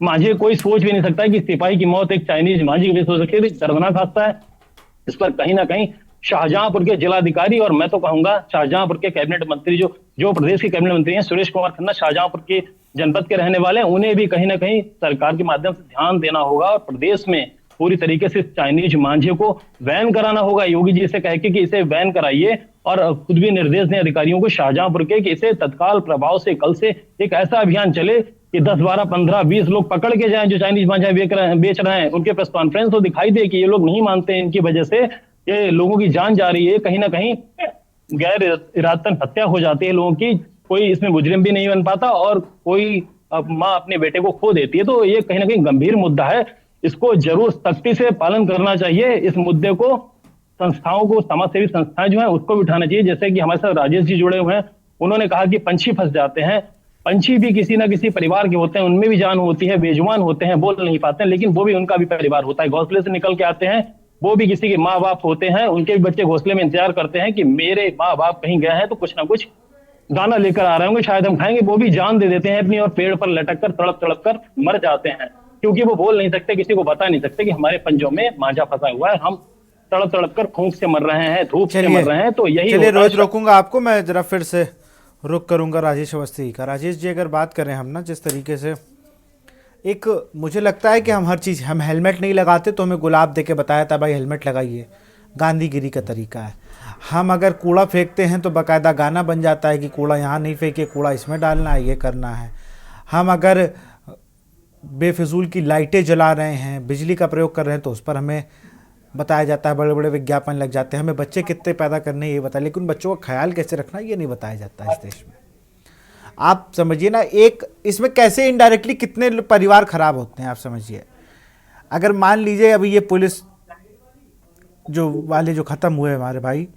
मांझी कोई सोच भी नहीं सकता कि सिपाही की मौत एक चाइनीज मांझी की वजह से हो सकती है। दर्दनाक हादसा है। इस पर कहीं ना कहीं शाहजहांपुर के जिलाधिकारी और मैं तो कहूंगा शाहजहांपुर के कैबिनेट मंत्री जो प्रदेश के कैबिनेट मंत्री हैं, सुरेश कुमार खन्ना, शाहजहांपुर के जनपद के रहने वाले हैं, उन्हें भी कहीं ना कहीं सरकार के माध्यम से ध्यान देना होगा और प्रदेश में पूरी तरीके से चाइनीज मांझे को बैन कराना होगा। योगी जी से कह के कि इसे बैन कराइए और खुद भी निर्देश दें अधिकारियों को शाहजहांपुर के कि इसे तत्काल प्रभाव से कल से एक ऐसा अभियान चले कि 10, 12, 15, 20 लोग पकड़ के जाएं जो चाइनीज मांझा बेच रहे हैं। उनके प्रेस कॉन्फ्रेंस तो दिखाई दे कि ये लोग नहीं मानते, इनकी वजह से ये लोगों की जान जा रही है, कहीं ना कहीं गैर इरादतन हत्या हो जाती है लोगों की, कोई इसमें मुजरिम भी नहीं बन पाता और कोई माँ अपने बेटे को खो देती है। तो ये कहीं ना कहीं गंभीर मुद्दा है, इसको जरूर सख्ती से पालन करना चाहिए। इस मुद्दे को संस्थाओं को, समाज सेवी संस्थाएं जो है उसको भी उठाना चाहिए। जैसे कि हमारे साथ राजेश जी जुड़े हुए हैं, उन्होंने कहा कि पंछी फंस जाते हैं, पंछी भी किसी ना किसी परिवार के होते हैं, उनमें भी जान होती है, बेजुबान होते हैं, बोल नहीं पाते हैं, लेकिन वो भी उनका भी परिवार होता है, घोंसले से निकल के आते हैं, वो भी किसी के माँ बाप होते हैं, उनके भी बच्चे घोंसले में इंतजार करते हैं कि मेरे माँ बाप कहीं गए हैं तो कुछ ना कुछ दाना लेकर आ रहे होंगे, शायद हम खाएंगे। वो भी जान दे देते हैं अपनी और पेड़ पर लटक कर तड़प तड़प कर मर जाते हैं, क्योंकि वो बोल नहीं सकते, किसी को बता नहीं सकते कि हमारे पंजों में मांझा फंसा हुआ है, हम तड़प तड़प कर फूंक से मर रहे हैं, धूप से मर रहे हैं। तो यही चलिए रोज रोकूंगा आपको, मैं जरा फिर से रुक करूंगा राजेश अवस्थी का। राजेश जी, अगर बात करें हम ना जिस तरीके से एक मुझे लगता है कि हम हर चीज़, हम हेलमेट नहीं लगाते तो हमें गुलाब दे के बताया था भाई हेलमेट लगाइए, गांधीगिरी का तरीका है। हम अगर कूड़ा फेंकते हैं तो बाकायदा गाना बन जाता है कि कूड़ा यहाँ नहीं फेंके, कूड़ा इसमें डालना है, ये करना है। हम अगर बेफिजूल की लाइटें जला रहे हैं, बिजली का प्रयोग कर रहे हैं तो उस पर हमें बताया जाता है, बड़े बड़े विज्ञापन लग जाते हैं, हमें बच्चे कितने पैदा करने ये बताया, लेकिन बच्चों का ख्याल कैसे रखना ये नहीं बताया जाता इस देश में। आप समझिए ना, एक इसमें कैसे इनडायरेक्टली कितने परिवार खराब होते हैं आप समझिए। अगर मान लीजिए अभी ये पुलिस जो वाले जो ख़त्म हुए हमारे भाई,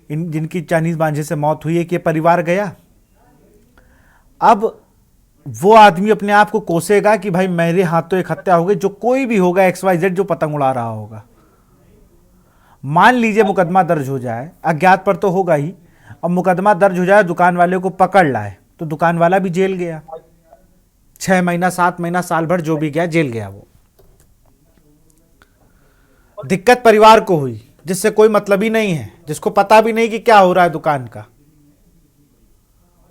इन जिनकी चाइनीज मांझे से मौत हुई है, कि ये परिवार गया, अब वो आदमी अपने आप को कोसेगा कि भाई मेरे हाथों एक हत्या हो गई, जो कोई भी होगा XYZ जो पतंग उड़ा रहा होगा। मान लीजिए मुकदमा दर्ज हो जाए, अज्ञात पर तो होगा ही, अब मुकदमा दर्ज हो जाए, दुकान वाले को पकड़ लाए तो दुकान वाला भी जेल गया, 6 महीना, 7 महीना, साल भर जो भी गया जेल गया वो। दिक्कत परिवार को हुई जिससे कोई मतलब ही नहीं है, जिसको पता भी नहीं कि क्या हो रहा है दुकान का।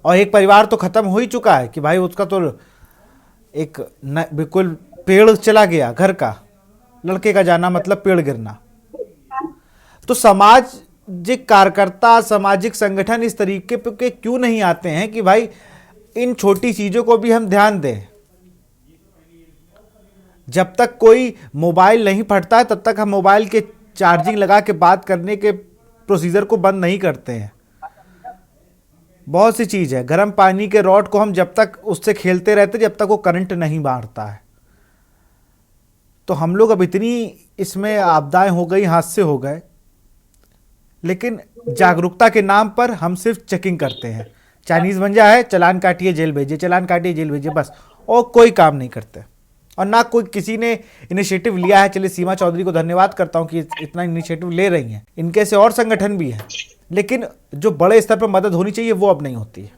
और एक परिवार तो खत्म हो ही चुका है कि भाई उसका तो एक बिल्कुल पेड़ चला गया घर का, लड़के का जाना मतलब पेड़ गिरना। तो सामाजिक कार्यकर्ता, सामाजिक संगठन इस तरीके के क्यों नहीं आते हैं कि भाई इन छोटी चीजों को भी हम ध्यान दें। जब तक कोई मोबाइल नहीं फटता है तब तक हम मोबाइल के चार्जिंग लगा के बात करने के प्रोसीजर को बंद नहीं करते हैं। बहुत सी चीज है, गर्म पानी के रॉड को हम जब तक उससे खेलते रहते जब तक वो करंट नहीं मारता है। तो हम लोग अब इतनी इसमें आपदाएं हो गई, हादसे हो गए, लेकिन जागरूकता के नाम पर हम सिर्फ चेकिंग करते हैं। चाइनीज बन जाए, चलान काटिए जेल भेजिए, चलान काटिए जेल भेजिए, बस, और कोई काम नहीं करते। और ना कोई किसी ने इनिशिएटिव लिया है। चलिए सीमा चौधरी को धन्यवाद करता हूं कि इतना इनिशिएटिव ले रही हैं, इनके से और संगठन भी हैं, लेकिन जो बड़े स्तर पर मदद होनी चाहिए वो अब नहीं होती है।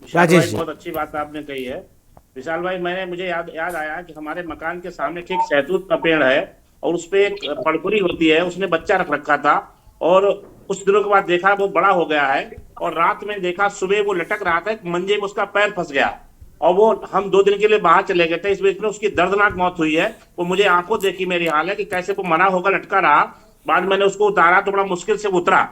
राजेश जी, बहुत अच्छी बात आपने कही है विशाल भाई। मुझे याद आया कि हमारे मकान के सामने ठीक सहतूत का पेड़ है और उस पे एक पड़पुरी होती है, उसने बच्चा रख रखा था और कुछ दिनों के बाद देखा वो बड़ा हो गया है और रात में देखा सुबह वो लटक रहा था, एक मंजे में उसका पैर फंस गया और वो हम 2 दिन के लिए बाहर चले गए थे। इस बीच में उसकी दर्दनाक मौत हुई है। वो मुझे आंखों देखी मेरी हाल है कि कैसे वो मरा होगा, लटका रहा। बाद मैंने उसको उतारा तो बड़ा मुश्किल से उतरा,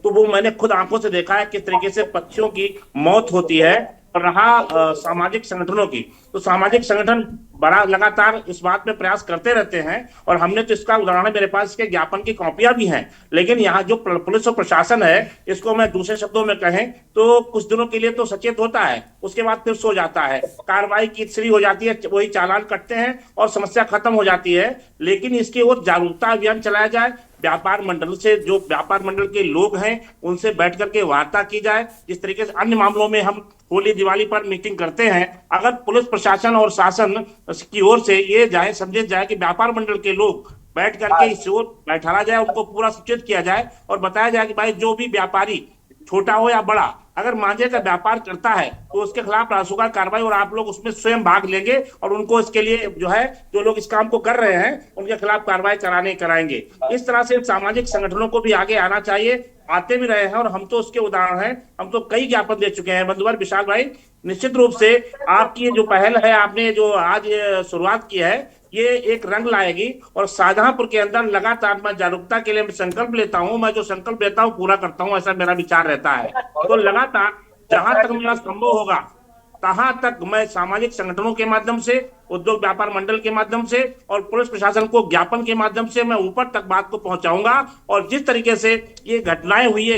तो वो मैंने खुद आंखों से देखा है किस तरीके से पक्षियों की मौत होती है। और रहा सामाजिक संगठनों की, तो सामाजिक संगठन बड़ा लगातार इस बात में प्रयास करते रहते हैं और हमने तो इसका उदाहरण, मेरे पास इसके ज्ञापन की कॉपियां भी हैं। लेकिन यहाँ जो पुलिस और प्रशासन है, इसको मैं दूसरे शब्दों में कहें तो कुछ दिनों के लिए तो सचेत होता है, उसके बाद फिर सो जाता है, कार्रवाई की श्री हो जाती है, वही चालान कटते हैं और समस्या खत्म हो जाती है। लेकिन इसकी ओर जागरूकता अभियान चलाया जाए, व्यापार मंडल से, जो व्यापार मंडल के लोग हैं उनसे बैठ करके वार्ता की जाए। जिस तरीके से अन्य मामलों में हम होली दिवाली पर मीटिंग करते हैं, अगर पुलिस प्रशासन और शासन की ओर से ये जाए, समझे जाए कि व्यापार मंडल के लोग बैठ करके इस ओर बैठाया जाए, उनको पूरा सूचित किया जाए और बताया जाए कि भाई जो भी व्यापारी छोटा हो या बड़ा अगर मांझे का व्यापार करता है तो उसके खिलाफ रासुका कार्रवाई, और आप लोग उसमें स्वयं भाग लेंगे और उनको इसके लिए जो है, जो लोग इस काम को कर रहे हैं उनके खिलाफ कार्रवाई कराएंगे। इस तरह से सामाजिक संगठनों को भी आगे आना चाहिए, आते भी रहे हैं और हम तो उसके उदाहरण हैं। हम तो कई ज्ञापन दे चुके हैं। बंधुवर विशाल भाई, निश्चित रूप से आपकी ये जो पहल है, आपने जो आज शुरुआत की है, ये एक रंग लाएगी और शाहजहांपुर के अंदर लगातार मैं जागरूकता के लिए संकल्प लेता हूं, मैं जो संकल्प लेता हूं पूरा करता हूं, ऐसा मेरा विचार रहता है। तो लगातार जहां तक मेरा संभव होगा तहां तक मैं सामाजिक संगठनों के माध्यम से, उद्योग व्यापार मंडल के माध्यम से और पुलिस प्रशासन को ज्ञापन के माध्यम से मैं ऊपर तक बात को पहुंचाऊंगा। और जिस तरीके से ये घटनाएं हुई है,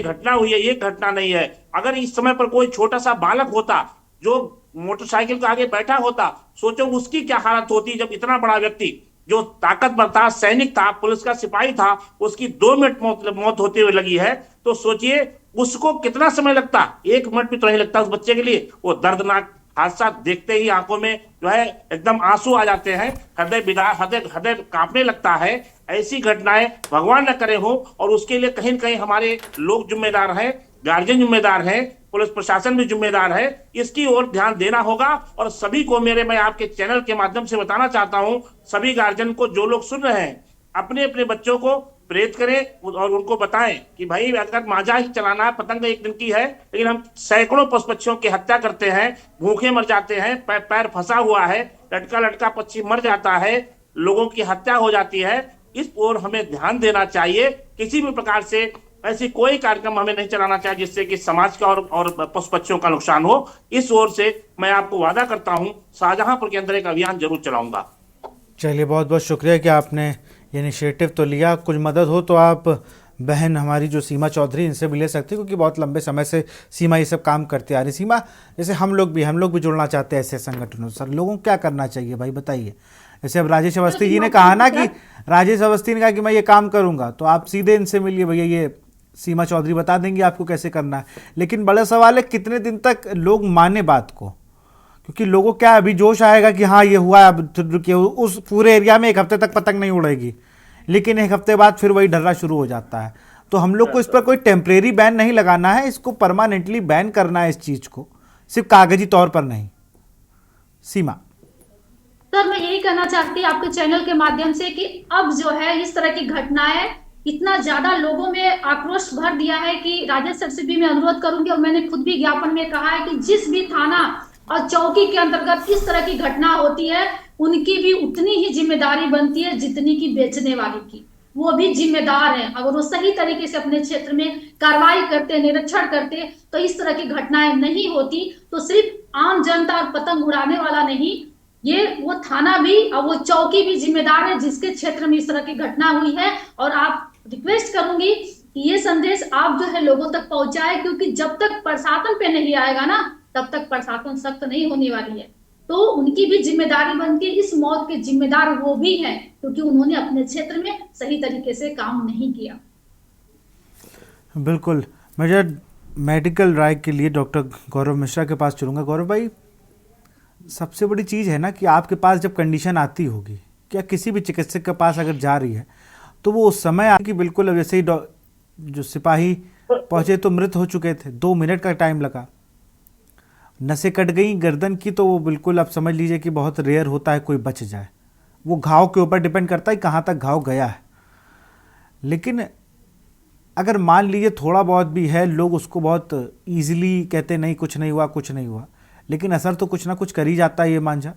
ये घटना नहीं है। अगर इस समय पर कोई छोटा सा बालक होता जो मोटरसाइकिल के आगे बैठा होता, सोचो उसकी क्या हालत होती जब इतना बड़ा व्यक्ति जो ताकतवर था, सैनिक था, पुलिस का सिपाही था, उसकी 2 मिनट मौत होते हुए लगी है। तो सोचिए उसको कितना समय लगता, 1 मिनट भी तो नहीं लगता उस बच्चे के लिए। वो दर्दनाक हादसा देखते ही आंखों में जो है एकदम आंसू आ जाते हैं, हृदय कांपने लगता है। ऐसी घटनाएं भगवान न करे हो, और उसके लिए कहीं न कहीं हमारे लोग जिम्मेदार हैं, गार्जियन जिम्मेदार हैं, पुलिस प्रशासन भी जिम्मेदार है। इसकी ओर ध्यान देना होगा। और सभी को मैं आपके चैनल के माध्यम से बताना चाहता हूं, सभी गार्जियन को, जो लोग सुन रहे हैं, अपने अपने बच्चों को प्रेरित करें और उनको बताएं कि भाई अगर मांझा ही चलाना है, पतंग एक दिन की है, लेकिन हम सैकड़ों पशु पक्षियों की हत्या करते हैं, भूखे मर जाते हैं, पैर फंसा हुआ है, लटका पक्षी मर जाता है, लोगों की हत्या हो जाती है। इस ओर हमें ध्यान देना चाहिए। किसी भी प्रकार से ऐसी कोई कार्यक्रम हमें नहीं चलाना चाहिए जिससे कि समाज का और पशु पक्षियों का नुकसान हो। इस ओर से मैं आपको वादा करता हूं, शाहजहांपुर के अंदर एक अभियान जरूर चलाऊंगा। चलिए, बहुत बहुत शुक्रिया कि आपने ये इनिशिएटिव तो लिया। कुछ मदद हो तो आप बहन हमारी जो सीमा चौधरी, इनसे भी ले सकते हैं, क्योंकि बहुत लंबे समय से सीमा ये सब काम करती आ रही। सीमा, जैसे हम लोग भी जुड़ना चाहते हैं ऐसे संगठनों से, लोगों को क्या करना चाहिए भाई, बताइए। जैसे अब राजेश अवस्थी जी ने कहा ना कि राजेश अवस्थी ने कहा कि मैं ये काम करूँगा, तो आप सीधे इनसे मिलिए, भैया ये सीमा चौधरी बता देंगे आपको कैसे करना है। लेकिन बड़ा सवाल है कितने दिन तक लोग माने बात को, क्योंकि लोगों क्या अभी जोश आएगा कि हाँ ये हुआ, अब उस पूरे एरिया में 1 हफ्ते तक पतंग नहीं उड़ेगी, लेकिन 1 हफ्ते बाद फिर वही ढर्रा शुरू हो जाता है। तो हम लोग को इस पर कोई टेम्परेरी बैन नहीं लगाना है, इसको परमानेंटली बैन करना है, इस चीज को, सिर्फ कागजी तौर पर नहीं। सीमा, तो सर मैं यही कहना चाहती हूँ आपके चैनल के माध्यम से कि अब जो है इस तरह की घटनाएं इतना ज्यादा लोगों में आक्रोश भर दिया है कि राजेश सर से भी मैं अनुरोध करूंगी, और मैंने खुद भी ज्ञापन में कहा है कि जिस भी थाना और चौकी के अंतर्गत इस तरह की घटना होती है उनकी भी उतनी ही जिम्मेदारी बनती है जितनी की बेचने वाली की। वो भी जिम्मेदार है, अगर वो सही तरीके से अपने क्षेत्र में कार्रवाई करते, निरीक्षण करते तो इस तरह की घटनाएं नहीं होती। तो सिर्फ आम जनता और पतंग उड़ाने वाला नहीं, ये वो थाना भी और वो चौकी भी जिम्मेदार है जिसके क्षेत्र में इस तरह की घटना हुई है। और आप रिक्वेस्ट करूंगी कि ये संदेश आप जो है लोगों तक पहुंचाए, क्योंकि जब तक प्रशासन पे नहीं आएगा ना तब तक प्रशासन सख्त नहीं होने वाली है। तो उनकी भी जिम्मेदारी बनती है, इस मौत के जिम्मेदार वो भी हैं क्योंकि उन्होंने अपने क्षेत्र में सही तरीके से काम नहीं किया। बिल्कुल, मैं मेडिकल राय के लिए डॉक्टर गौरव मिश्रा के पास चलूँगा। गौरव भाई, सबसे बड़ी चीज़ है ना कि आपके पास जब कंडीशन आती होगी, क्या किसी भी चिकित्सक के पास अगर जा रही है तो वो उस समय आपकी बिल्कुल वैसे ही जो सिपाही पहुँचे तो मृत हो चुके थे, 2 मिनट का टाइम लगा, नसें कट गई गर्दन की, तो वो बिल्कुल आप समझ लीजिए कि बहुत रेयर होता है कोई बच जाए। वो घाव के ऊपर डिपेंड करता है कहाँ तक घाव गया है। लेकिन अगर मान लीजिए थोड़ा बहुत भी है, लोग उसको बहुत ईजिली कहते नहीं कुछ नहीं हुआ कुछ नहीं हुआ, लेकिन असर तो कुछ ना कुछ कर ही जाता है ये मांझा।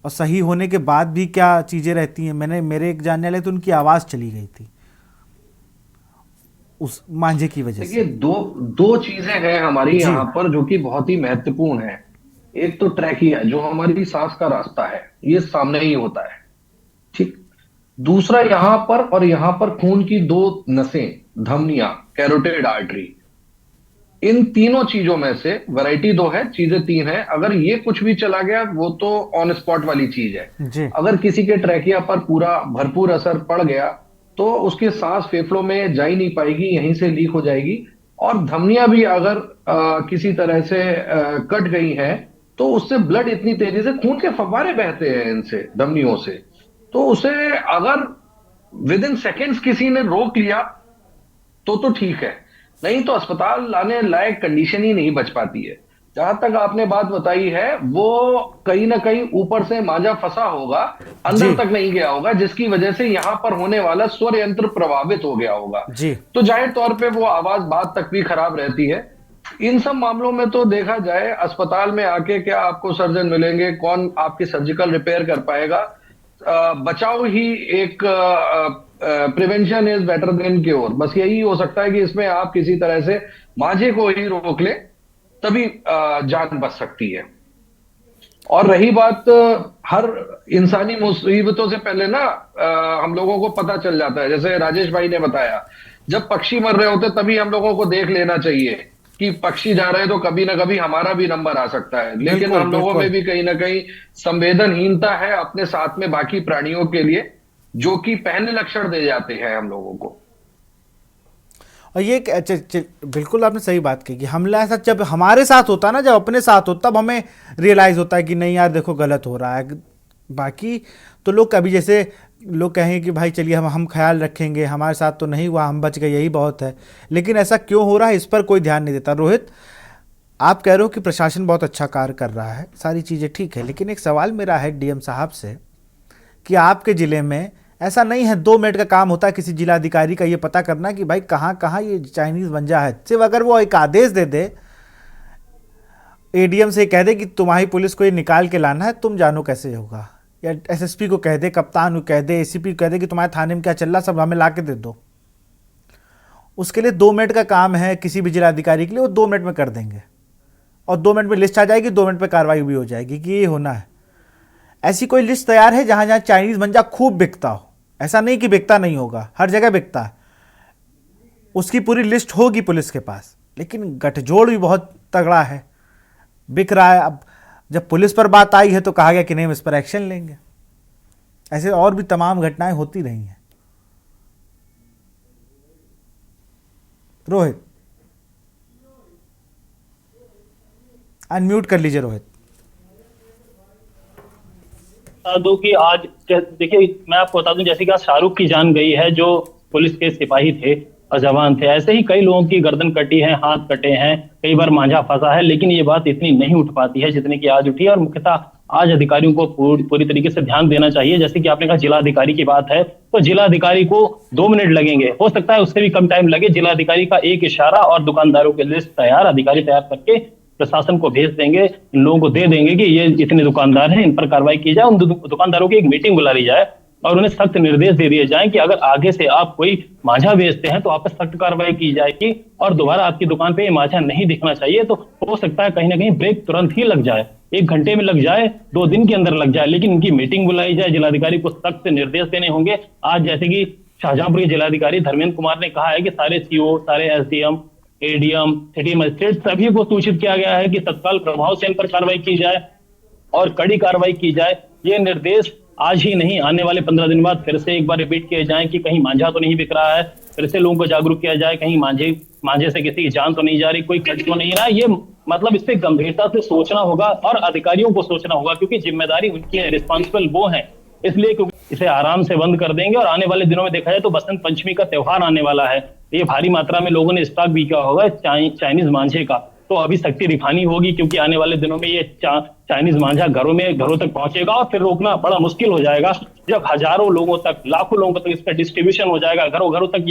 और सही होने के बाद भी क्या चीज़ें रहती हैं, मेरे एक जानने वाले तो उनकी आवाज़ चली गई थी उस मांझे की वजह से। देखिए, दो चीजें हैं हमारी यहाँ पर जो कि बहुत ही महत्वपूर्ण है। एक तो ट्रैकिया जो हमारी सांस का रास्ता है, ये सामने ही होता है, ठीक। दूसरा यहाँ पर खून की 2 नसें, धमनियां, कैरोटिड आर्टरी, इन तीनों चीजों में से वैरायटी 2 है, चीजें 3 है। अगर ये कुछ भी चला गया वो तो ऑन स्पॉट वाली चीज है। अगर किसी के ट्रैकिया पर पूरा भरपूर असर पड़ गया तो उसकी सांस फेफड़ों में जा ही नहीं पाएगी, यहीं से लीक हो जाएगी। और धमनियां भी अगर किसी तरह से कट गई हैं तो उससे ब्लड इतनी तेजी से, खून के फव्वारे बहते हैं इनसे, धमनियों से, तो उसे अगर विद इन सेकेंड्स किसी ने रोक लिया तो ठीक है, नहीं तो अस्पताल लाने लायक कंडीशन ही नहीं बच पाती है। जहां तक आपने बात बताई है वो कहीं ना कहीं ऊपर से मांझा फंसा होगा, अंदर तक नहीं गया होगा, जिसकी वजह से यहां पर होने वाला स्वर यंत्र प्रभावित हो गया होगा जी। तो जाहिर तौर पे वो आवाज बात तक भी खराब रहती है। इन सब मामलों में तो देखा जाए अस्पताल में आके क्या आपको सर्जन मिलेंगे, कौन आपकी सर्जिकल रिपेयर कर पाएगा। बचाव ही एक prevention is better than cure, बस यही हो सकता है कि इसमें आप किसी तरह से मांझे को ही रोक ले तभी जान बच सकती है। और रही बात, हर इंसानी मुसीबतों से पहले ना हम लोगों को पता चल जाता है, जैसे राजेश भाई ने बताया, जब पक्षी मर रहे होते तभी हम लोगों को देख लेना चाहिए कि पक्षी जा रहे हैं तो कभी ना कभी हमारा भी नंबर आ सकता है। लेकिन हम लोगों में भी कहीं ना कहीं संवेदनहीनता है अपने साथ में बाकी प्राणियों के लिए, जो कि पहले लक्षण दे जाते हैं हम लोगों को। और ये बिल्कुल आपने सही बात की कि हमला ऐसा जब हमारे साथ होता है ना, जब अपने साथ होता तब हमें रियलाइज़ होता है कि नहीं यार देखो गलत हो रहा है। बाकी तो लोग कभी जैसे लोग कहेंगे कि भाई चलिए हम ख्याल रखेंगे, हमारे साथ तो नहीं हुआ, हम बच गए, यही बहुत है। लेकिन ऐसा क्यों हो रहा है इस पर कोई ध्यान नहीं देता। रोहित, आप कह रहे हो कि प्रशासन बहुत अच्छा कार्य कर रहा है, सारी चीज़ें ठीक है, लेकिन एक सवाल मेरा है डीएम साहब से कि आपके ज़िले में ऐसा नहीं है 2 मिनट का काम होता है किसी जिलाधिकारी का ये पता करना कि भाई कहाँ कहाँ ये चाइनीज़ बंजा है। सिर्फ अगर वो एक आदेश दे दे, एडीएम से कह दे कि तुम्हारी पुलिस को ये निकाल के लाना है, तुम जानो कैसे होगा, या एसएसपी को कह दे, कप्तान को कह दे, एसीपी को कह दे कि तुम्हारे थाने में क्या चल रहा सब हमें ला के दे दो। उसके लिए 2 मिनट का काम है किसी भी जिलाधिकारी के लिए, वो 2 मिनट में कर देंगे और 2 मिनट में लिस्ट आ जाएगी, 2 मिनट पर कार्रवाई भी हो जाएगी कि ये होना है। ऐसी कोई लिस्ट तैयार है जहाँ जहाँ चाइनीज़ बंजा खूब बिकता हो? ऐसा नहीं कि बिकता नहीं होगा, हर जगह बिकता है, उसकी पूरी लिस्ट होगी पुलिस के पास। लेकिन गठजोड़ भी बहुत तगड़ा है, बिक रहा है। अब जब पुलिस पर बात आई है तो कहा गया कि नहीं हम इस पर एक्शन लेंगे। ऐसे और भी तमाम घटनाएं होती रही हैं। रोहित, अनम्यूट कर लीजिए रोहित। दो कि आज देखिए मैं आपको बता दूं, जैसे कि आज शाहरुख की जान गई है जो पुलिस के सिपाही थे, और जवान थे। ऐसे ही कई लोगों की गर्दन कटी है, हाथ कटे हैं, कई बार मांझा फंसा है, लेकिन ये बात इतनी नहीं उठ पाती है जितनी कि आज उठी है। और मुख्यतः आज अधिकारियों को पूरी तरीके से ध्यान देना चाहिए। जैसे कि आपने कहा जिलाधिकारी की बात है, तो जिलाधिकारी को 2 मिनट लगेंगे, हो सकता है उससे भी कम टाइम लगे। जिलाधिकारी का एक इशारा और दुकानदारों की लिस्ट तैयार अधिकारी तैयार करके प्रशासन को भेज देंगे, इन लोगों को दे देंगे कि ये इतने दुकानदार हैं, इन पर कार्रवाई की जाए। उन दुकानदारों की एक मीटिंग बुला ली जाए और उन्हें सख्त निर्देश दे दिए जाएं कि अगर आगे से आप कोई मांझा बेचते हैं तो आप पर सख्त कार्रवाई की जाएगी और दोबारा आपकी दुकान पे ये मांझा नहीं दिखना चाहिए। तो हो सकता है कहीं ना कहीं ब्रेक तुरंत ही लग जाए, 1 घंटे में लग जाए, 2 दिन के अंदर लग जाए, लेकिन इनकी मीटिंग बुलाई जाए, जिलाधिकारी को सख्त निर्देश देने होंगे। आज जैसे कि शाहजहांपुर के जिलाधिकारी धर्मेंद्र कुमार ने कहा है कि सारे सीओ, सारे एसडीएम, एडीएम, सिटी मजिस्ट्रेट सभी को सूचित किया गया है कि तत्काल प्रभाव से इन पर कार्रवाई की जाए और कड़ी कार्रवाई की जाए। ये निर्देश आज ही नहीं, आने वाले 15 दिन बाद फिर से एक बार रिपीट किए जाएं कि कहीं मांझा तो नहीं बिक रहा है, फिर से लोगों को जागरूक किया जाए, कहीं मांझे से किसी की जान तो नहीं जा रही, कोई कट तो नहीं रहा। ये मतलब इस पे गंभीरता से सोचना होगा और अधिकारियों को सोचना होगा, क्योंकि जिम्मेदारी उनकी है, रिस्पॉन्सिबल वो है। इसलिए क्योंकि इसे आराम से बंद कर देंगे और आने वाले दिनों में देखा जाए तो बसंत पंचमी का त्योहार आने वाला है। ये भारी मात्रा में लोगों ने स्टॉक भी किया होगा चाइनीज मांझे का, तो अभी सख्ती दिखानी होगी, क्योंकि आने वाले दिनों में ये चाइनीज मांझा घरों तक पहुंचेगा और फिर रोकना बड़ा मुश्किल हो जाएगा। जब हजारों लोगों तक, लाखों लोगों तक इसका डिस्ट्रीब्यूशन हो जाएगा, घरों तक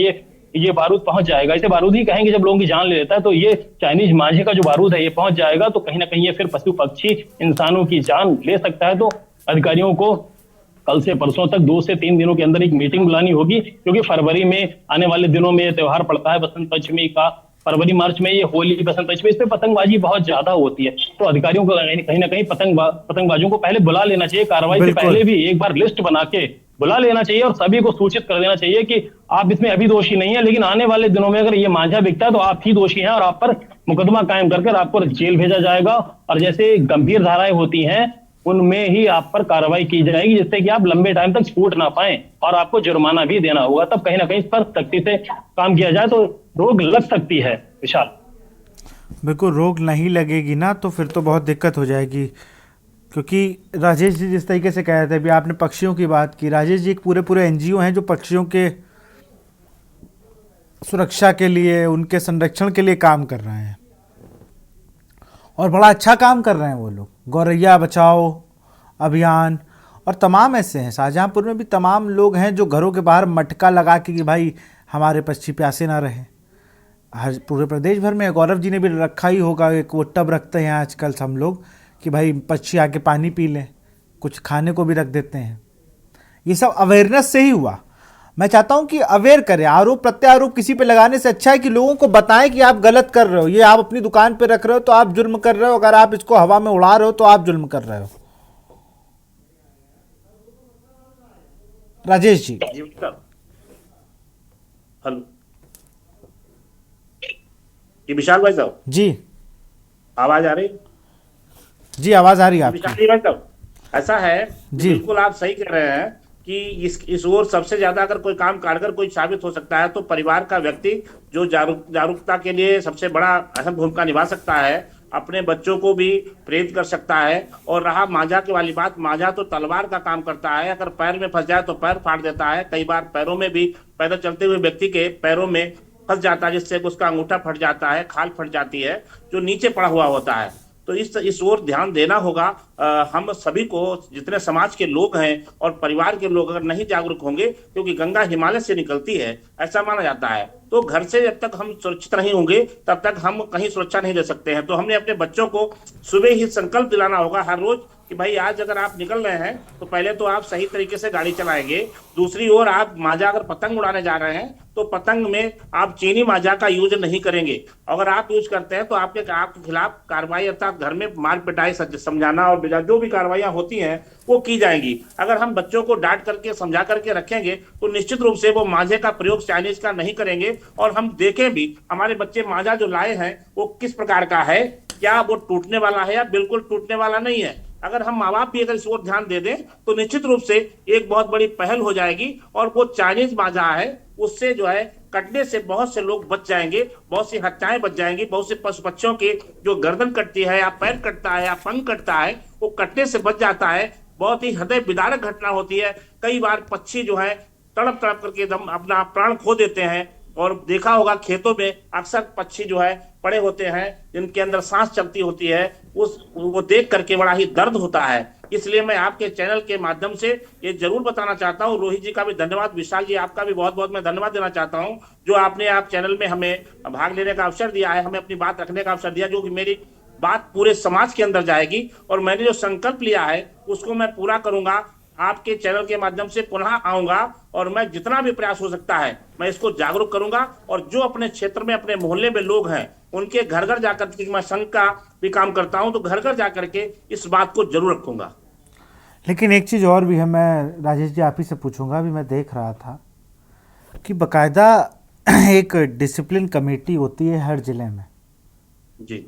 ये बारूद पहुंच जाएगा। इसे बारूद ही कहेंगे जब लोगों की जान ले लेता है, तो ये चाइनीज मांझे का जो बारूद है ये पहुंच जाएगा, तो कहीं ना कहीं ये फिर पशु पक्षी इंसानों की जान ले सकता है। तो अधिकारियों को कल से परसों तक 2 से 3 दिनों के अंदर एक मीटिंग बुलानी होगी, क्योंकि फरवरी में आने वाले दिनों में त्योहार पड़ता है बसंत पंचमी का। फरवरी मार्च में ये होली, बसंत पंचमी, इस पे पतंगबाजी बहुत ज्यादा होती है। तो अधिकारियों को कहीं ना कहीं पतंगबाजों को पहले बुला लेना चाहिए, कार्रवाई से पहले भी एक बार लिस्ट बना के बुला लेना चाहिए और सभी को सूचित कर देना चाहिए कि आप इसमें अभी दोषी नहीं है, लेकिन आने वाले दिनों में अगर ये मांझा बिकता है तो आप ही दोषी हैं और आप पर मुकदमा कायम करके आपको जेल भेजा जाएगा। और जैसे गंभीर धाराएं होती हैं उनमें ही आप पर कार्रवाई की जाएगी, जिससे कि आप लंबे टाइम तक छूट ना पाए और आपको जुर्माना भी देना होगा। तब कहीं ना कहीं इस पर सख्ती से काम किया जाए तो रोक लग सकती है। विशाल, बिल्कुल रोक नहीं लगेगी ना तो फिर तो बहुत दिक्कत हो जाएगी, क्योंकि राजेश जी जिस तरीके से कह रहे थे, अभी आपने पक्षियों की बात की, राजेश जी एक पूरे एनजीओ हैं जो पक्षियों के सुरक्षा के लिए, उनके संरक्षण के लिए काम कर रहे हैं और बड़ा अच्छा काम कर रहे हैं वो लोग। गौरैया बचाओ अभियान और तमाम ऐसे हैं, शाहजहांपुर में भी तमाम लोग हैं जो घरों के बाहर मटका लगा के कि भाई हमारे पक्षी प्यासे ना रहे। हर पूरे प्रदेश भर में, गौरव जी ने भी रखा ही होगा, एक वो टब रखते हैं आजकल हम लोग कि भाई पक्षी आके पानी पी लें, कुछ खाने को भी रख देते हैं। ये सब अवेयरनेस से ही हुआ। मैं चाहता हूं कि अवेयर करें, आरोप प्रत्यारोप किसी पे लगाने से अच्छा है कि लोगों को बताएं कि आप गलत कर रहे हो, ये आप अपनी दुकान पे रख रहे हो तो आप जुल्म कर रहे हो, अगर आप इसको हवा में उड़ा रहे हो तो आप जुल्म कर रहे हो। राजेश जी। हेलो जी, विशाल भाई साहब जी, आवाज आ रही? जी आवाज आ रही है आपकी। विशाल भाई साहब, ऐसा है जी, बिल्कुल आप सही कह रहे हैं कि इस ओर सबसे ज्यादा अगर कोई काम कारगर कोई साबित हो सकता है तो परिवार का व्यक्ति जो जागरूकता के लिए सबसे बड़ा अहम भूमिका निभा सकता है, अपने बच्चों को भी प्रेरित कर सकता है। और रहा मांझा की वाली बात, मांझा तो तलवार का काम करता है, अगर पैर में फंस जाए तो पैर फाड़ देता है। कई बार पैरों में भी, पैदल चलते हुए व्यक्ति के पैरों में फंस जाता है, जिससे उसका अंगूठा फट जाता है, खाल फट जाती है, जो नीचे पड़ा हुआ होता है। तो इस ओर ध्यान देना होगा। हम सभी को, जितने समाज के लोग हैं और परिवार के लोग अगर नहीं जागरूक होंगे, क्योंकि गंगा हिमालय से निकलती है ऐसा माना जाता है, तो घर से जब तक हम सुरक्षित नहीं होंगे तब तक हम कहीं सुरक्षा नहीं दे सकते हैं। तो हमने अपने बच्चों को सुबह ही संकल्प दिलाना होगा हर रोज कि भाई आज अगर आप निकल रहे हैं तो पहले तो आप सही तरीके से गाड़ी चलाएंगे। दूसरी ओर आप मांझा अगर पतंग उड़ाने जा रहे हैं तो पतंग में आप चीनी मांझा का यूज नहीं करेंगे। अगर आप यूज करते हैं तो आपके खिलाफ कार्रवाई अर्थात घर में मार पिटाई, समझाना और जो भी कार्रवाइयां होती हैं वो की जाएंगी। अगर हम बच्चों को डांट करके समझा करके रखेंगे तो निश्चित रूप से वो मांझे का प्रयोग चाइनीज का नहीं करेंगे। और हम देखें भी हमारे बच्चे मांझा जो लाए हैं वो किस प्रकार का है, क्या वो टूटने वाला है या बिल्कुल टूटने वाला नहीं है। अगर हम माँ बाप भी अगर इस ओर ध्यान दे दें तो निश्चित रूप से एक बहुत बड़ी पहल हो जाएगी। और वो चाइनीज मांझा है उससे जो है कटने से बहुत से लोग बच जाएंगे, बहुत सी हत्याएं बच जाएंगी, बहुत से पशु पक्षियों की जो गर्दन कटती है या पैर कटता है या पंख कटता है वो कटने से बच जाता है। बहुत ही हृदय विदारक घटना होती है। कई बार पक्षी जो है तड़प तड़प करके एकदम अपना प्राण खो देते हैं। और देखा होगा खेतों में अक्सर पक्षी जो है पड़े होते हैं जिनके अंदर सांस चलती होती है, उस वो देख करके बड़ा ही दर्द होता है। इसलिए मैं आपके चैनल के माध्यम से ये जरूर बताना चाहता हूँ। रोहित जी का भी धन्यवाद, विशाल जी आपका भी बहुत बहुत मैं धन्यवाद देना चाहता हूँ, जो आपने आप चैनल में हमें भाग लेने का अवसर दिया है, हमें अपनी बात रखने का अवसर दिया, जो कि मेरी बात पूरे समाज के अंदर जाएगी और मैंने जो संकल्प लिया है उसको मैं पूरा करूंगा। आपके चैनल के माध्यम से पुनः आऊंगा और मैं जितना भी प्रयास हो सकता है मैं इसको जागरूक करूंगा, और जो अपने क्षेत्र में अपने मोहल्ले में लोग हैं उनके घर घर जाकर के, मैं संघ का भी काम करता हूं, तो घर घर जाकर के इस बात को जरूर रखूंगा। लेकिन एक चीज़ और भी है, मैं राजेश जी आप ही से पूछूंगा। अभी मैं देख रहा था कि बकायदा एक डिसिप्लिन कमेटी होती है हर जिले में जी,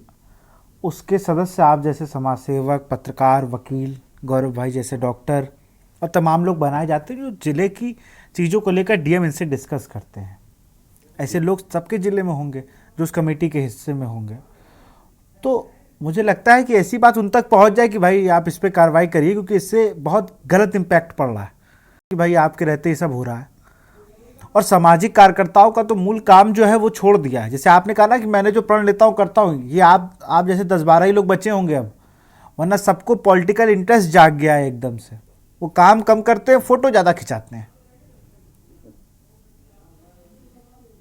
उसके सदस्य आप जैसे समाज सेवक, पत्रकार, वकील, गौरव भाई जैसे डॉक्टर और तमाम लोग बनाए जाते हैं जो जिले की चीज़ों को लेकर डीएम इनसे डिस्कस करते हैं। ऐसे लोग सबके ज़िले में होंगे जो उस कमेटी के हिस्से में होंगे। तो मुझे लगता है कि ऐसी बात उन तक पहुंच जाए कि भाई आप इस पर कार्रवाई करिए, क्योंकि इससे बहुत गलत इम्पैक्ट पड़ रहा है कि भाई आपके रहते ही सब हो रहा है। और सामाजिक कार्यकर्ताओं का तो मूल काम जो है वो छोड़ दिया है। जैसे आपने कहा ना कि मैंने जो प्रण लेता हूँ करता हूँ, ये आप जैसे 10-12 ही लोग बचे होंगे अब, वरना सबको पॉलिटिकल इंटरेस्ट जाग गया है एकदम से। वो काम कम करते हैं, फोटो ज़्यादा खिंचाते हैं।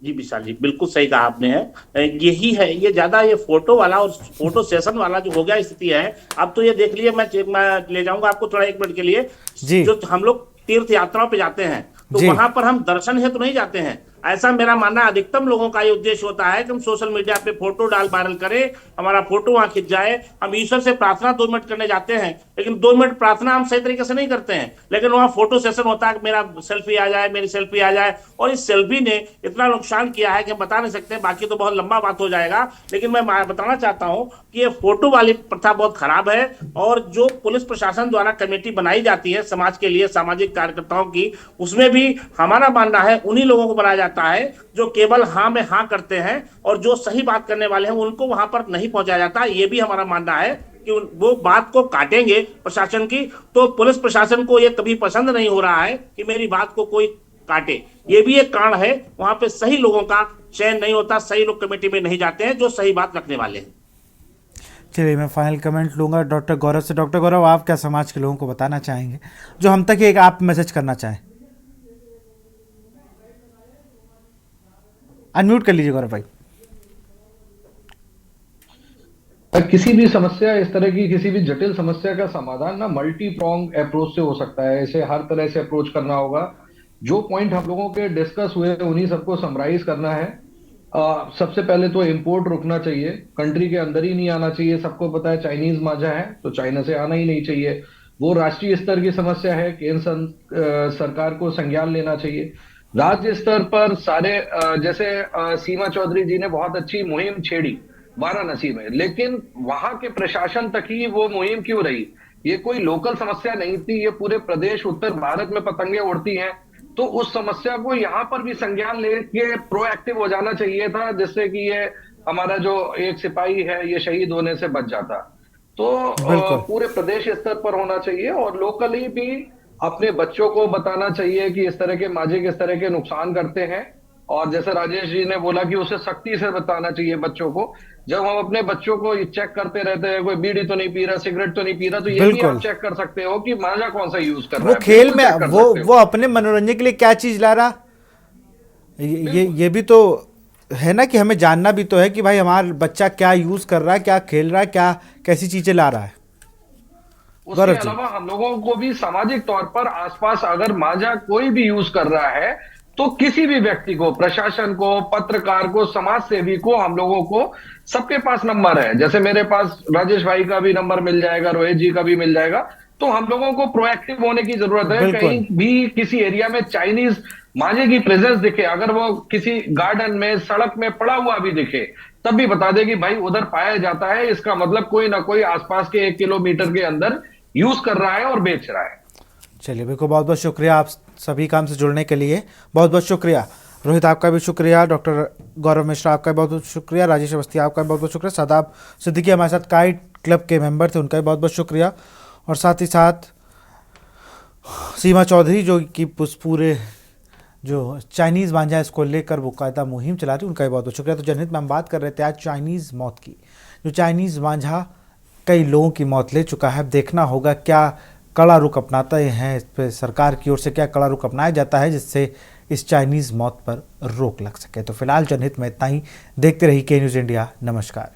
जी विशाल जी बिल्कुल सही कहा आपने है, यही है, ये ज्यादा ये फोटो वाला और फोटो सेशन वाला जो हो गया स्थिति है। अब तो ये देख लिए, मैं ले जाऊंगा आपको थोड़ा 1 मिनट के लिए। जी। जो हम लोग तीर्थ यात्राओं पे जाते हैं तो जी। वहां पर हम दर्शन हेतु नहीं जाते हैं। ऐसा मेरा मानना, अधिकतम लोगों का ये उद्देश्य होता है कि हम सोशल मीडिया पे फोटो डाल वायरल करें, हमारा फोटो वहां खिंच जाए। हम ईश्वर से प्रार्थना 2 मिनट करने जाते हैं, लेकिन 2 मिनट प्रार्थना हम सही तरीके से नहीं करते हैं, लेकिन वहां फोटो सेशन होता है कि मेरा सेल्फी आ जाए, मेरी सेल्फी आ जाए। और इस सेल्फी ने इतना नुकसान किया है कि हम बता नहीं सकते, बाकी तो बहुत लंबा बात हो जाएगा। लेकिन मैं बताना चाहता हूं कि ये फोटो वाली प्रथा बहुत खराब है। और जो पुलिस प्रशासन द्वारा कमेटी बनाई जाती है समाज के लिए, सामाजिक कार्यकर्ताओं की, उसमें भी हमारा मानना है उन्हीं लोगों को बनाया जाता है जो केवल हाँ में हाँ करते हैं, और जो सही बात करने वाले हैं उनको वहां पर नहीं पहुंचाया जाता। ये भी हमारा मानना है कि वो बात को काटेंगे प्रशासन की, तो पुलिस प्रशासन को ये कभी पसंद नहीं हो रहा है कि मेरी बात को कोई काटे। ये भी एक कारण है, वहां पे सही लोगों का चयन नहीं होता, सही लोग कमेटी में नहीं जाते हैं जो सही बात रखने वाले हैं। चलिए मैं फाइनल कमेंट लूंगा डॉक्टर गौरव से। डॉक्टर गौरव, आप क्या समाज के लोगों को बताना चाहेंगे जो हम तक एक आप मैसेज करना चाहें? अनम्यूट कर लीजिए गौरव भाई। किसी भी समस्या, इस तरह की किसी भी जटिल समस्या का समाधान ना मल्टी प्रोंग अप्रोच से हो सकता है। इसे हर तरह से अप्रोच करना होगा। जो पॉइंट हम लोगों के डिस्कस हुए उन्हीं सबको समराइज करना है। सबसे पहले तो इंपोर्ट रुकना चाहिए, कंट्री के अंदर ही नहीं आना चाहिए। सबको पता है चाइनीज मांझा है तो चाइना से आना ही नहीं चाहिए। वो राष्ट्रीय स्तर की समस्या है, केंद्र सरकार को संज्ञान लेना चाहिए। राज्य स्तर पर सारे जैसे सीमा चौधरी जी ने बहुत अच्छी मुहिम छेड़ी वाराणसी में, लेकिन वहां के प्रशासन तक ही वो मुहिम क्यों रही? ये कोई लोकल समस्या नहीं थी, ये पूरे प्रदेश उत्तर भारत में पतंगे उड़ती हैं। तो उस समस्या को यहाँ पर भी संज्ञान लेके प्रोएक्टिव हो जाना चाहिए था, जिससे कि ये हमारा जो एक सिपाही है ये शहीद होने से बच जाता। तो पूरे प्रदेश स्तर पर होना चाहिए और लोकली भी अपने बच्चों को बताना चाहिए कि इस तरह के मांझे किस तरह के नुकसान करते हैं। और जैसे राजेश जी ने बोला कि उसे सख्ती से बताना चाहिए बच्चों को। जब हम अपने बच्चों को चेक करते रहते हैं, कोई बीड़ी तो नहीं पी रहा, सिगरेट तो नहीं पी रहा, तो ये भी आप चेक कर सकते हो कि मांझा कौन सा यूज कर रहा है। वो खेल में वो अपने मनोरंजन के लिए क्या चीज ला रहा, ये भी तो है ना कि हमें जानना भी तो है कि भाई हमारा बच्चा क्या यूज कर रहा है, क्या खेल रहा है, क्या कैसी चीजें ला रहा है। उसके अलावा हम लोगों को भी सामाजिक तौर पर आसपास अगर मांझा कोई भी यूज कर रहा है तो किसी भी व्यक्ति को, प्रशासन को, पत्रकार को, समाज सेवी को, हम लोगों को सबके पास नंबर है। जैसे मेरे पास राजेश भाई का भी नंबर मिल जाएगा, रोहित जी का भी मिल जाएगा। तो हम लोगों को प्रोएक्टिव होने की जरूरत है। कहीं भी किसी एरिया में चाइनीज मांझे की प्रेजेंस दिखे, अगर वो किसी गार्डन में, सड़क में पड़ा हुआ भी दिखे, तब भी बता दे कि भाई उधर पाया जाता है, इसका मतलब कोई ना कोई आसपास के 1 किलोमीटर के अंदर यूज कर रहा है और बेच रहा है। चलिए बिल्कुल, बहुत बहुत शुक्रिया आप सभी काम से जुड़ने के लिए, बहुत बहुत शुक्रिया। रोहित आपका भी शुक्रिया, डॉक्टर गौरव मिश्रा आपका बहुत बहुत शुक्रिया, राजेश अवस्थी आपका बहुत बहुत शुक्रिया, शादाब सिद्दीकी हमारे साथ काइट क्लब के मेंबर थे, उनका भी बहुत बहुत शुक्रिया। और साथ ही साथ सीमा चौधरी जो कि उस पूरे जो चाइनीज़ मांझा है इसको लेकर वो कायदा मुहिम चला रही, उनका बहुत बहुत शुक्रिया। तो जनहित में हम बात कर रहे थे आज चाइनीज़ मौत की। जो चाइनीज़ मांझा कई लोगों की मौत ले चुका है। अब देखना होगा क्या कड़ा रुख अपनाते हैं, इस पर सरकार की ओर से क्या कड़ा रुख अपनाया जाता है जिससे इस चाइनीज़ मौत पर रोक लग सके। तो फिलहाल जनहित में इतना ही। देखते रहिए के न्यूज़ इंडिया। नमस्कार।